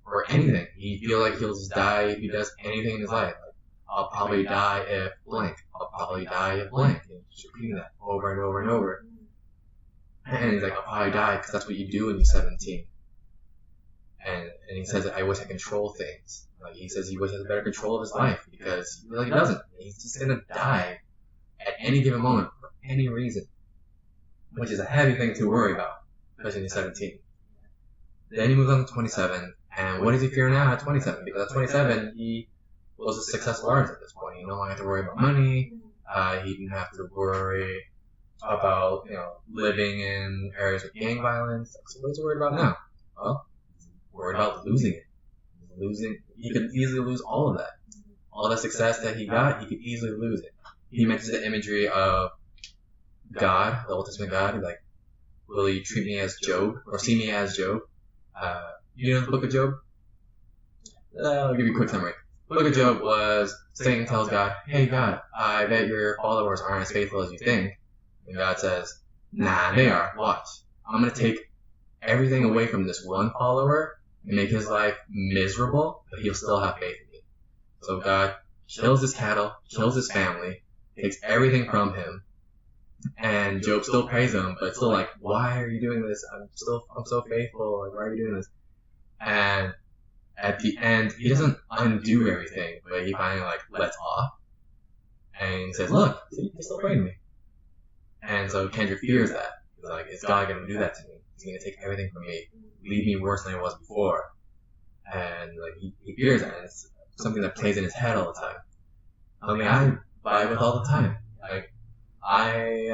or anything. He feels like he'll just die if he does anything in his life. Like, I'll probably die if blank. I'll probably die if blank. And he's repeating that over and over and over. And he's like, I'll probably die because that's what you do when you're 17. And he says that I wish I control things. Like, he says he wishes he had better control of his life because he really doesn't. He's just gonna die at any given moment for any reason, which is a heavy thing to worry about, especially when you're 17. Then he moves on to 27, and what does he fear now at 27? Because at 27, he was a successful artist at this point. He no longer had to worry about money. He didn't have to worry about, living in areas with gang violence. So what's he worried about now? Well, he's worried about losing it. He could easily lose all of that. All the success that he got, he could easily lose it. He mentions the imagery of God, the Old Testament God. He's like, will you treat me as Job or see me as Job? You know the book of Job? I'll give you a quick summary. The book of Job was Satan tells God, hey God, I bet your followers aren't as faithful as you think. And God says, nah, they are. Watch. I'm going to take everything away from this one follower and make his life miserable, but he'll still have faith in me. So God kills his cattle, kills his family, takes everything from him, and Job still prays him, but still like, why are you doing this? I'm so faithful. Like, why are you doing this? And at the end, he doesn't undo everything, but he finally lets off, and he says, look, see, you still praying me. And so Kendrick fears that. He's like, is God going to do that to me? He's going to take everything from me, leave me worse than I was before. And he fears that, and it's something that plays in his head all the time. I mean, I vibe with all the time. I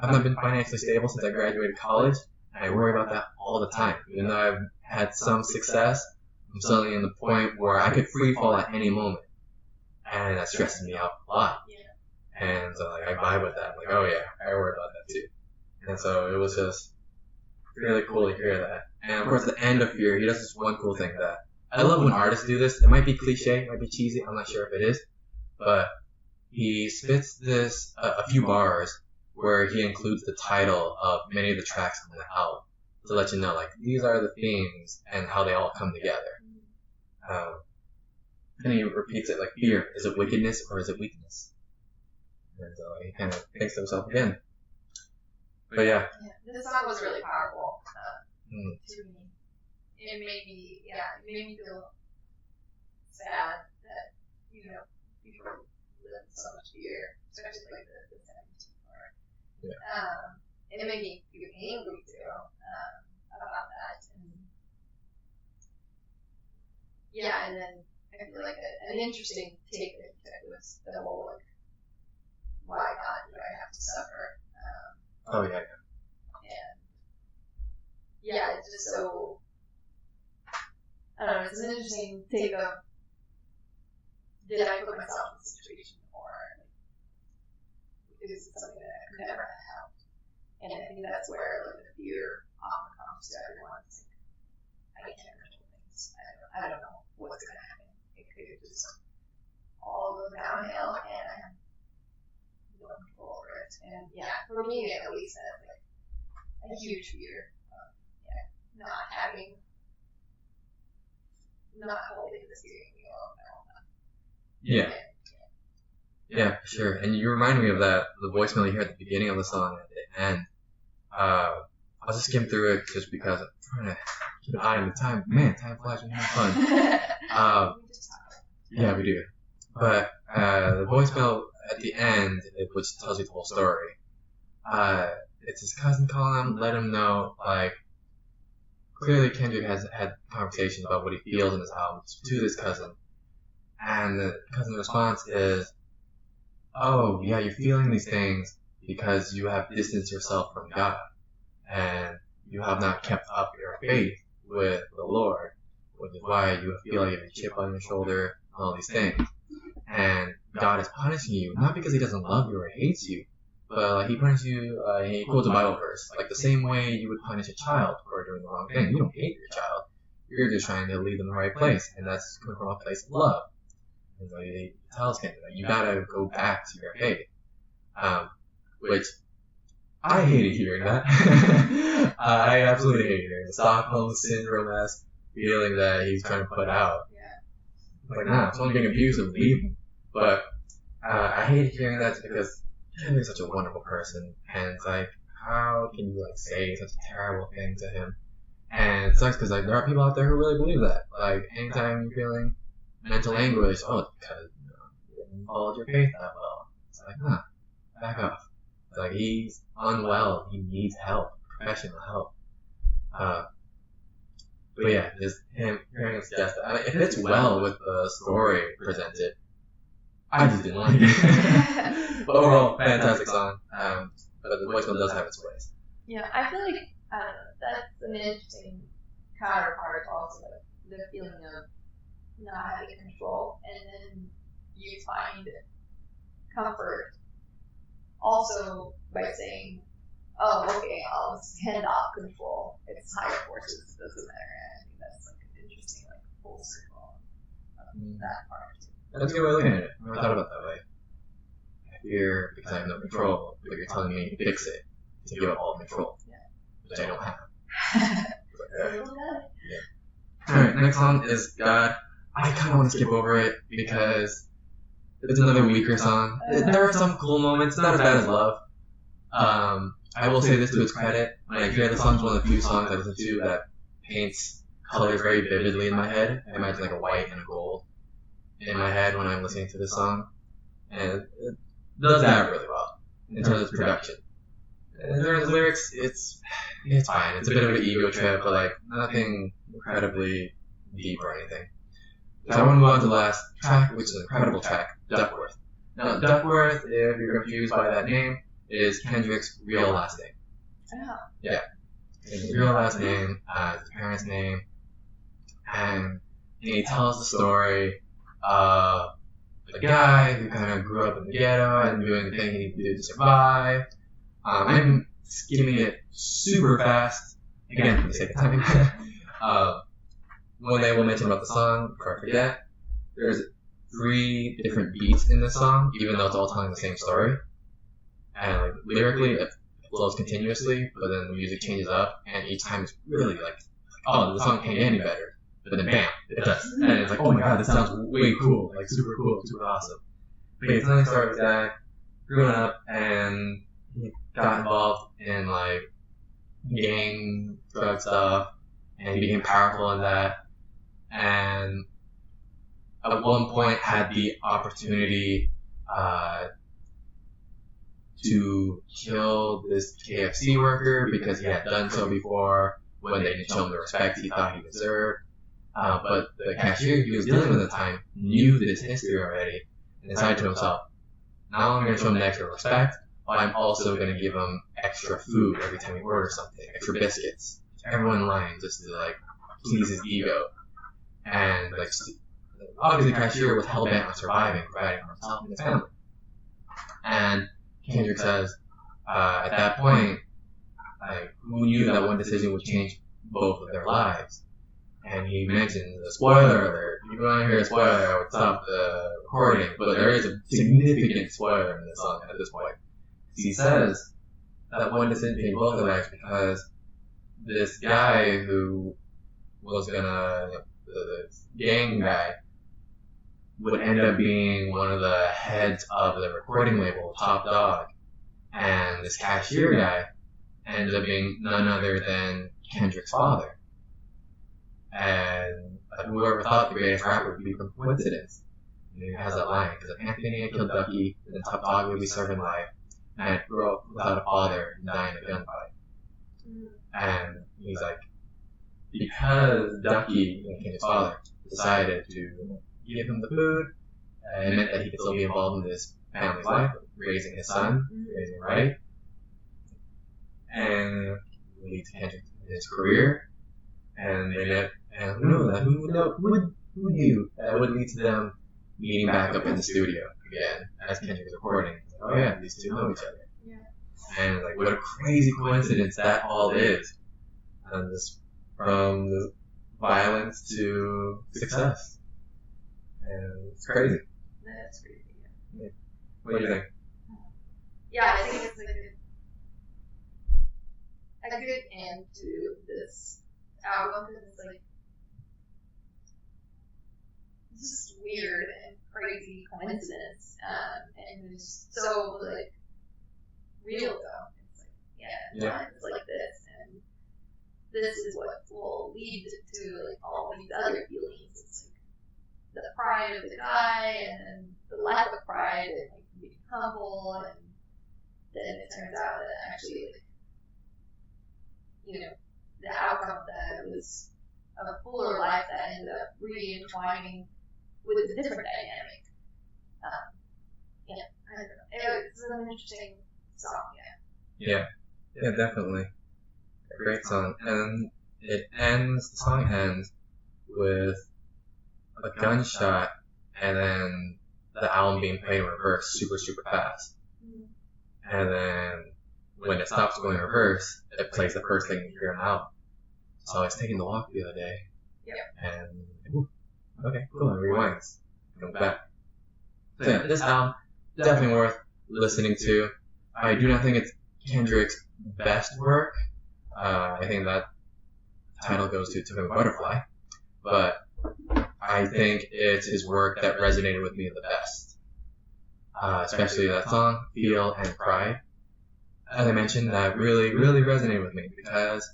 have not been financially stable since I graduated college, and I worry about that all the time. Even though I've had some success, I'm suddenly in the point where I could free fall at any moment, and that stresses me out a lot. And so I vibe with that. I'm like, oh yeah, I worry about that too. And so it was just really cool to hear that. And of course, at the end of Fear, he does this one cool thing that I love when artists do this. It might be cliche, it might be cheesy, I'm not sure if it is, but he spits this a few bars where he includes the title of many of the tracks on the album to let you know, these are the themes and how they all come together. And he repeats it fear, is it wickedness or is it weakness? And so he kind of thinks to himself again. But yeah. This song was really powerful to me. It made me feel sad that, people live in so much fear, especially the 17th part. Yeah. It made me feel angry too about that. And then I feel like an interesting take that he took was the whole why God do I have to suffer? Oh yeah. And it's just so. I don't know. It's an interesting take of did I put myself in this situation or is it something that I could never have helped? And I think that's where the fear often comes to everyone. It's I can't control things. I don't know what's gonna happen. It could just all go downhill and I have no control over it. And for me at least that's a huge fear of not holding the steering wheel of my own life. Yeah, for sure. And you remind me of that, the voicemail you hear at the beginning of the song and at the end. I'll just skim through it just because I'm trying to keep an eye on the time. Man, time flies when you have fun. Yeah, we do. But the voicemail at the end, which tells you the whole story, it's his cousin calling him, let him know, clearly Kendrick has had conversations about what he feels in his albums to this cousin. And the cousin's response is, oh, yeah, you're feeling these things because you have distanced yourself from God. And you have not kept up your faith with the Lord, which is why you feel like you have a chip on your shoulder and all these things. And God is punishing you, not because he doesn't love you or hates you, but he punishes you, he quotes a Bible verse, the same way you would punish a child for doing the wrong thing. You don't hate your child, you're just trying to lead them in the right place, and that's coming from a place of love. And so he tells him that you gotta go back to your faith. Which, I hated hearing that. I absolutely hated hearing the Stockholm Syndrome-esque feeling that he's trying to put out. Nah, it's only getting abusive, leave him. But, I hated hearing that because Kendrick's such a wonderful person, and it's how can you say such a terrible thing to him? And it sucks because there are people out there who really believe that. Anytime you're feeling mental anguish, oh, it's because you didn't follow your faith that well. It's nah, back off. It's he's unwell, he needs help, professional help. But yeah, just him hearing him suggest that. I mean, it fits well with the story presented. I just didn't like it. But overall, fantastic song. But the voicemail does have its ways. Yeah, I feel like that's an interesting counterpart also, the feeling of not having control, and then you find comfort also by saying, "Oh, okay, I'll just hand off control. It's higher forces. It doesn't matter." I think that's like an interesting, like full circle of that part. That's a good way of looking at it. I never thought about it that way. I fear because I have no control, but you're telling me to fix it, to give up all control, which I don't have. Alright, next song is God. I kind of want to skip over it because it's another weaker song. There are some cool moments, not as bad as Love. I will say this to its credit. When I hear the song, it's one of the few songs I listen to that paints colors very vividly in my head. I imagine like a white and a gold in my head when I'm listening to this song. And it does that really well in terms of production. In terms of lyrics, it's fine. It's a bit of an ego trip, but like nothing incredibly deep or anything. So I want to move on to the last track, which is an incredible track, Duckworth. Now, Duckworth, if you're confused by that name, is Kendrick's real last name. Oh. Yeah. His real last name, his parents' name, and he tells the story of a guy who kind of grew up in the ghetto and doing the thing he needed to do to survive. I'm skimming it super fast, again, for the sake of timing. One thing I will mention about the song, before I forget, there's 3 different beats in this song, even though it's all telling the same story. And like lyrically, it flows continuously, but then the music changes up, and each time it's really like, oh, the song can't get any better. But then bam, it does. And it's like, oh my god, this sounds way cool, like super cool, super awesome. But it's telling the story of this guy, growing up, and he got involved in like gang, drug stuff, and he became powerful in that. And at one point had the opportunity to kill this KFC worker because he had done so before when they didn't show him the respect he thought he deserved. But the cashier he was dealing with at the time knew this history already and decided to himself, not only am I going to show him the extra respect, but I'm also going to give him extra food every time he orders something, extra biscuits. Everyone in line just to like please his ego. And like obviously the cashier was hell bent on surviving, providing for himself and his family. And Kendrick says, at that point, like, who knew that one decision would change both of their lives? And he mentions a spoiler alert. If you want to hear a spoiler, I would stop the recording, but there is a significant spoiler in this song at this point. He says that one decision changed both of their lives because this guy who was the gang guy, would end up being one of the heads of the recording label, Top Dog. And this cashier guy ended up being none other than Kendrick's father. And whoever thought the greatest rapper would be from coincidence. And he has that line, because if Anthony had killed Ducky, then Top Dog would be serving life, and I'd grow up without a father and die in a gunfight. And he's like, because Ducky, Kendrick's father, decided to give him the food, it meant that he could still be involved in his family's life, raising his son, raising him right, and lead to Kendrick in his career, and they met, and who knew that would lead to them meeting back up in the studio again as Kendrick was recording. Like, oh yeah, these two know each other. Yeah. And like, what a crazy coincidence that all is. And just from the violence to success. And it's crazy. That's crazy. Yeah. What do you think? Yeah, I think it's a good end to this album because it's like it's just weird and crazy coincidence, and it's so like real though. It's like it's like this, and this is what will lead to like all these other feelings. It's like the pride of the guy, and then the lack of pride, and like being humble, and then it turns out that actually, like, you know, the outcome of that was a fuller life that ended up re-entwining with a different dynamic. Yeah, I don't know. It's an interesting song, Yeah, definitely. A great song. And the song ends with a gunshot and then the album being played in reverse super, super fast. And then when it stops going in reverse, it plays the first thing you hear on the album. So I was taking the walk the other day. And, okay, cool, and rewinds. Comes back. So yeah, this album, definitely worth listening to. I do not think it's Kendrick's best work. I think that title goes to Took a Butterfly. But I think it's his work that resonated with me the best. Especially that song, Feel and Pride. As I mentioned, that really, really resonated with me because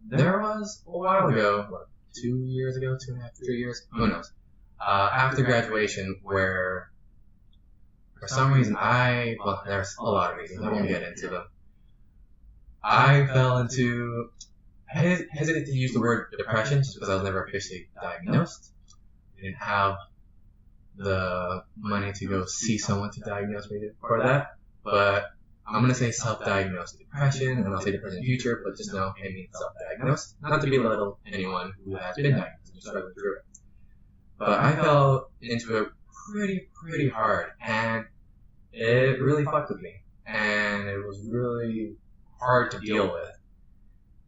there was a while ago, 2 years ago, 2.5, 3 years, who knows, after graduation where for some reason there's a lot of reasons, I won't get into them. I fell into, I hesitate to use the word depression just because I was never officially diagnosed. I didn't have the money to go see someone to diagnose me for that, but I'm going to say self-diagnosed depression, and I'll say depression in the future, but just know I mean self-diagnosed. Not to belittle anyone who has been diagnosed and struggling through it. But I fell into it pretty hard, and it really fucked with me. And it was really hard to deal with.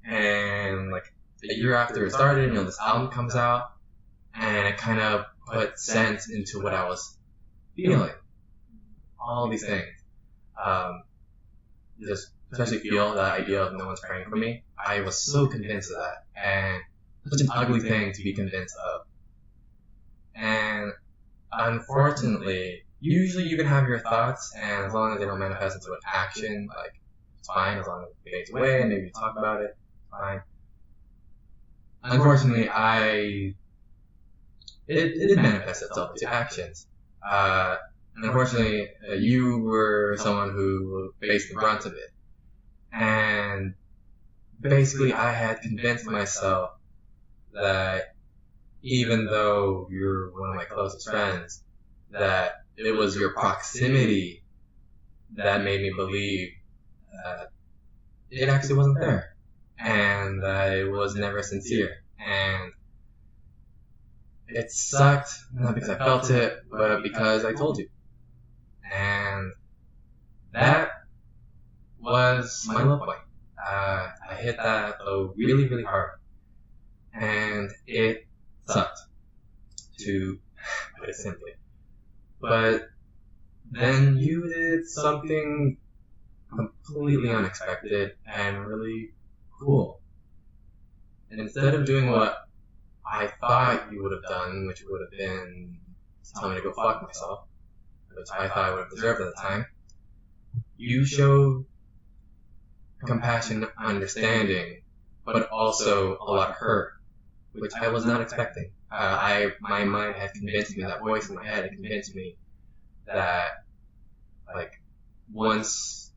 And like a year after it started, this album comes out, and it kind of put sense into what I was feeling. All these things. Just especially feel the idea of no one's praying for me. I was so convinced of that, and such an ugly thing to be convinced of. And unfortunately, usually you can have your thoughts, and as long as they don't manifest into an action, like, it's fine, as long as it fades away, and maybe you talk about it, it's fine. Unfortunately, it did manifest itself into actions. And unfortunately, you were someone who faced the brunt of it. And basically, I had convinced myself that even though you're one of my closest friends, that it was your proximity that made me believe that it actually wasn't there. And that it was never sincere. And it sucked, not because I felt it, but because I told you. And that was my low point. I hit that really, really hard. And it sucked, to put it simply. But then you did something completely unexpected and really cool. And instead of doing what I thought you would have done, which would have been tell me to go fuck myself, which I thought I would have deserved at the time, you showed compassion, understanding, but also a lot of hurt, which I was not expecting. My mind had convinced me, that voice in my head had convinced me that, like, once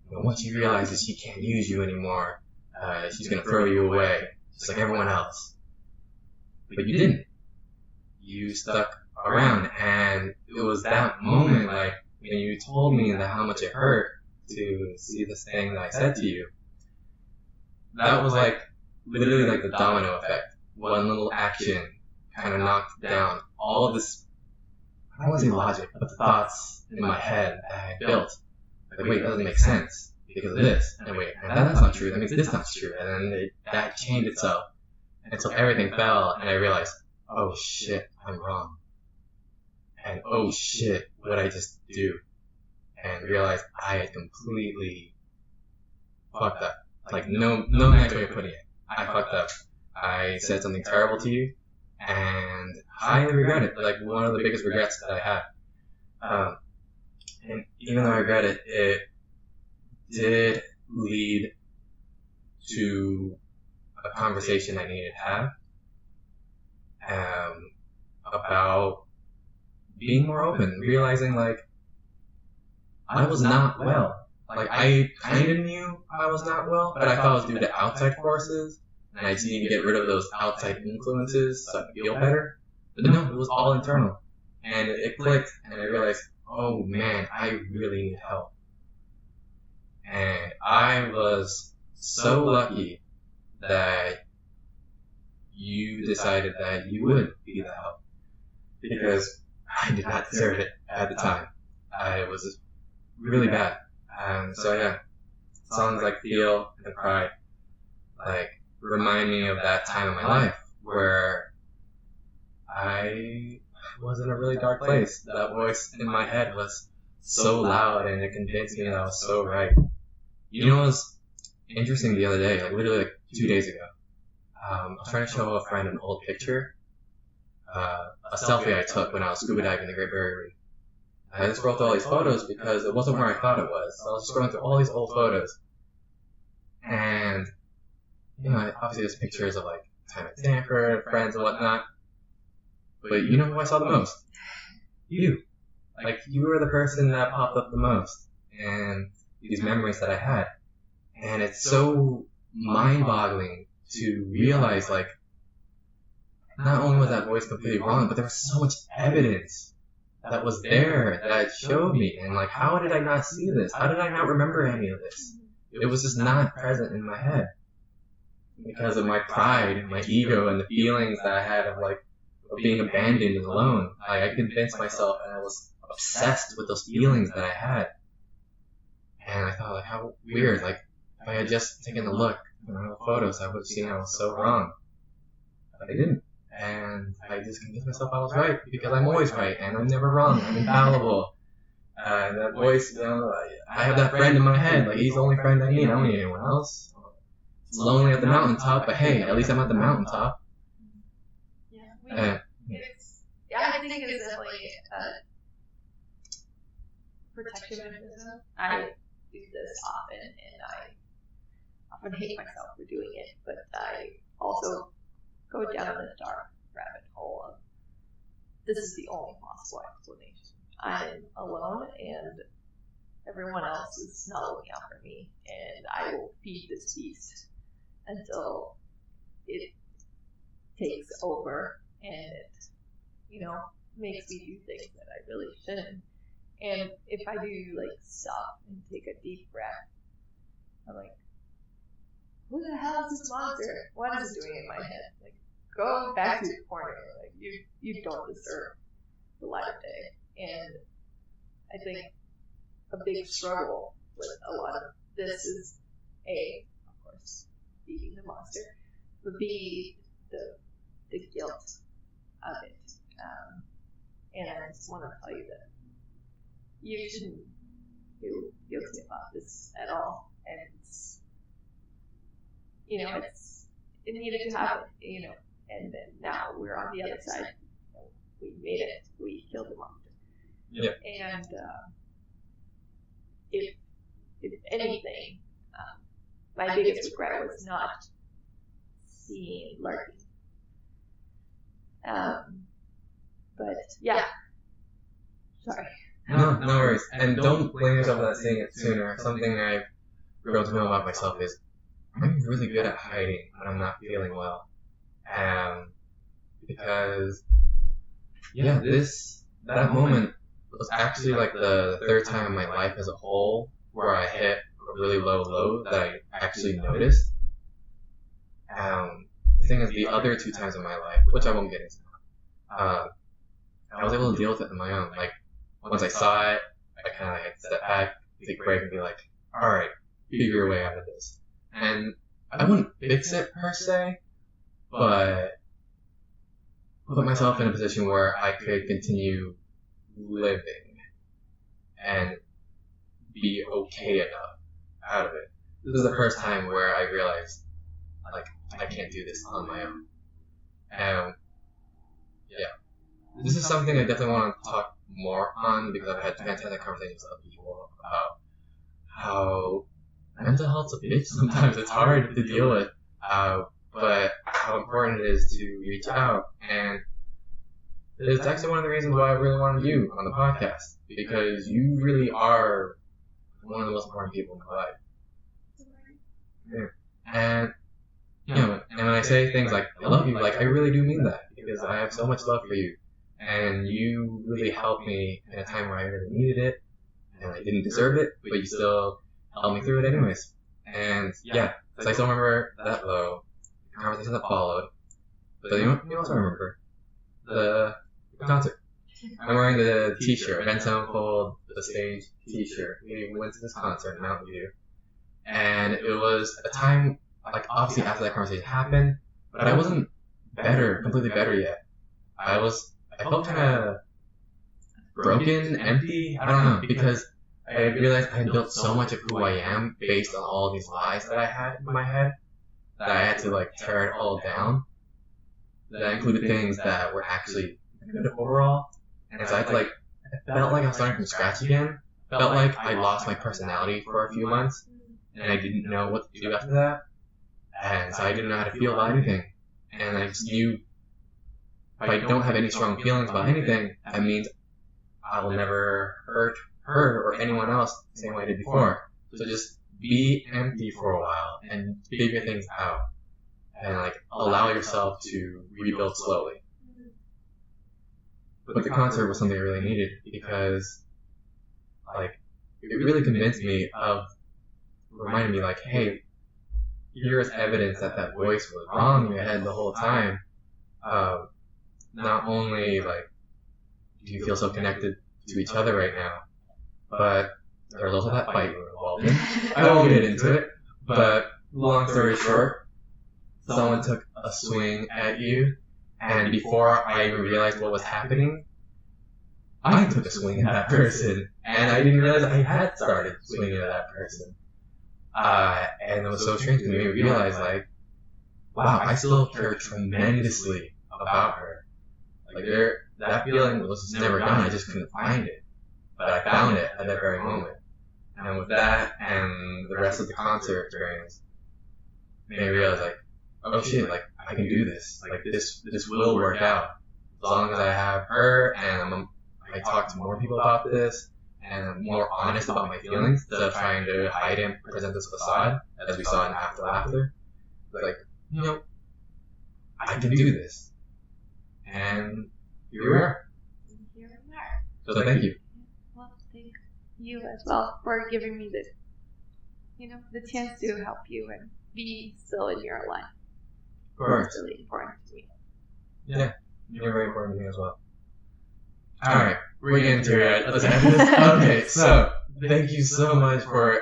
you realize that she can't use you anymore, she's gonna throw you away, just like everyone else. But you didn't. You stuck around, and it was that moment, like, when you told me that how much it hurt to see this thing that I said to you, that was like, literally like the domino effect. One little action kind of knocked down all of this, I don't want to say logic, but the thoughts in my head that I had built. Like, wait, that doesn't make sense because of this. And wait, and that's not true, that means this not true. And then that chained itself. And so everything fell, and I realized, oh shit, I'm wrong. And oh shit, what did I just do? And realized I had completely fucked up. Like, no nice way of putting it. I fucked up. I said something terrible to you, and I regret it. Like, one of the biggest regrets that I had. And even though I regret it, it did lead to a conversation I needed to have, about being more open, realizing, like, I was not well. Like, I kind of knew I was not well, but I thought it was due to outside forces, and I just need to get rid of those outside influences so I can feel better. But no, it was all internal. And it clicked, and I realized, oh man, I really need help. And I was so lucky that you decided that you would be the help. Because I did not deserve it at the time. I was really bad. So yeah, songs like Feel and Cry, like, remind me of that time in my life where I was in a really dark place. That voice in my head was so loud and it convinced me that I was so right. You know, it was interesting the other day, like literally like 2 days ago. I was trying to show a friend an old picture, a selfie I took when I was scuba diving in the Great Barrier Reef. I just scrolled through all these photos because it wasn't where I thought it was. So I was scrolling through all these old photos. And, you know, obviously there's pictures of like time at Stanford, friends and whatnot. But you know who I saw the most? You. Like, you were the person that popped up the most. And these memories that I had. And it's so mind-boggling to realize, like, not only was that voice completely wrong, but there was so much evidence that was there that showed me. And, like, how did I not see this? How did I not remember any of this? It was just not present in my head. Because of my pride and my ego and the feelings that I had of, like, of being abandoned and alone. I convinced myself and I was obsessed with those feelings that I had. And I thought, like, how weird. Like, if I had just taken a look at the photos, I would have seen I was so wrong. But I didn't. And I just convinced myself I was right, because I'm always right, and I'm never wrong. I'm infallible. And that voice, you know, I have that friend in my head. Like, he's the only friend I need. I don't need anyone else. It's lonely at the mountaintop, but hey, at least I'm at the mountaintop. Yeah, I think it's definitely a protection mechanism. I do this often, and I often hate myself for doing it, but I also go down the dark rabbit hole of this is the only possible explanation. I'm alone, and everyone else is not looking out for me, and I will feed this beast until it takes over and it, you know, makes me do things that I really shouldn't. And if I do, like, stop and take a deep breath, I'm like, who the hell is this monster? What is it doing in my head? Like, go back to your corner. Like, you don't deserve the light of day. And I think a big struggle with a lot of this is A, of course, beating the monster, but B, the guilt of it. And I just want to tell you that you shouldn't feel guilty about this at all. And it's, you know, it needed to happen, you know, and then now we're on the other side. We made it. We killed the monster. Yeah. And if anything, my biggest regret was not seeing Larky. But yeah, sorry. No worries. And don't blame yourself for not seeing it sooner. Something I've grown to know about myself is I'm really good at hiding when I'm not feeling well. Because, yeah, that moment was actually like the third time in my life as a whole where I hit a really low low that I actually noticed. The thing is, the other 2 times in my life, which I won't get into, I was able to deal with it on my own. Like, once I saw it, I kind of like had to step back, take a break, and be like, alright, figure your way out of this. And I wouldn't fix it per se, but put myself in a position where I could continue living and be okay enough out of it. This is the first time where I realized, like, I can't do this on my own. And yeah, this is something I definitely want to talk more on, because I've had fantastic conversations with other people about how mental health's a bitch sometimes. It's hard to deal with, but how important it is to reach out. And it's actually one of the reasons why I really wanted you on the podcast, because you really are one of the most important people in my life. Yeah. And, you know, and when I say things like, I love you, like, I really do mean that, because I have so much love for you. And you really helped me in a time where I really needed it, and I didn't deserve it, but you still helped me through it anyways. And yeah, so I still remember that low, the conversation that followed. But you also remember the concert. I'm wearing the t-shirt, Ben Sevenfold, the stage t-shirt. We went to this concert in Mountain View. And it was a time, like, obviously after that conversation happened, but I wasn't completely better yet. I felt kind of broken, empty, I don't know, because I realized I had built so much of who I am based on all these lies that I had in my head, that I had to, like, tear it all down. That included things that were actually good overall. And so I felt like I was starting from scratch again. Felt like I lost my personality for a few months, and I didn't know what to do after that. And so I didn't know how to feel about anything. And I just knew if I don't have any strong feelings about anything, that means I will never hurt her or anyone else the same way I did before. So just be empty for a while and figure things out. And, like, allow yourself to rebuild slowly. But the concert was something I really needed, because, like, it really convinced me reminded me, like, hey, here's evidence that voice was wrong in your head the whole time. Not only, like, do you feel so connected to each other right now, but there's also that fight we were involved in. I won't get into it, but long story short, someone took a swing at you, and before I even realized what was happening, I took a swing at that person, and I didn't realize I had started swinging at that person. And it was so strange to me to realize, like, wow, I still care tremendously about her. Like, that feeling was never gone, I just couldn't find it. But I found it at that very moment. And with that, and the rest of the concert experience, made me realize, like, oh shit, like, I can do this. Like, this will work out. As long as I have her, and I talk to more people about this, and I'm more honest about my feelings, instead of trying to hide and present this facade, as we saw in After Laughter. Like, you know, I can do this. And here we are. Here we are. So thank you. Well, thank you as well for giving me the chance to help you and be still in your life. Of course. It's really important to me. Yeah, you're very important to me as well. Alright, we're getting to it. Let's end this. Okay, so thank you so much for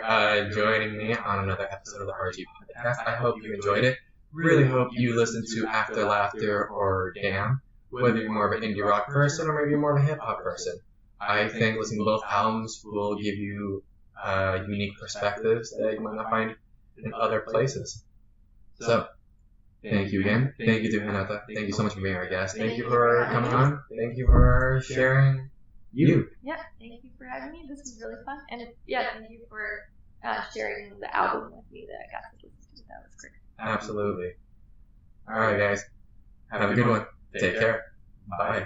joining me on another episode of the RG Podcast. I hope you enjoyed it. Really hope you listened to After Laughter or Damn, whether you're more of an indie rock person or maybe you're more of a hip hop person. I think listening to both albums will give you unique perspectives that you might not find in other places. So, thank you again. Thank you to Renata. Thank you so much for being our guest. Thank you for coming on. Thank you for sharing you. Yeah, thank you for having me. This was really fun. And thank you for sharing the album with me that I got to listen to. That was great. Absolutely. Alright guys. Have a good one. Take care. Bye.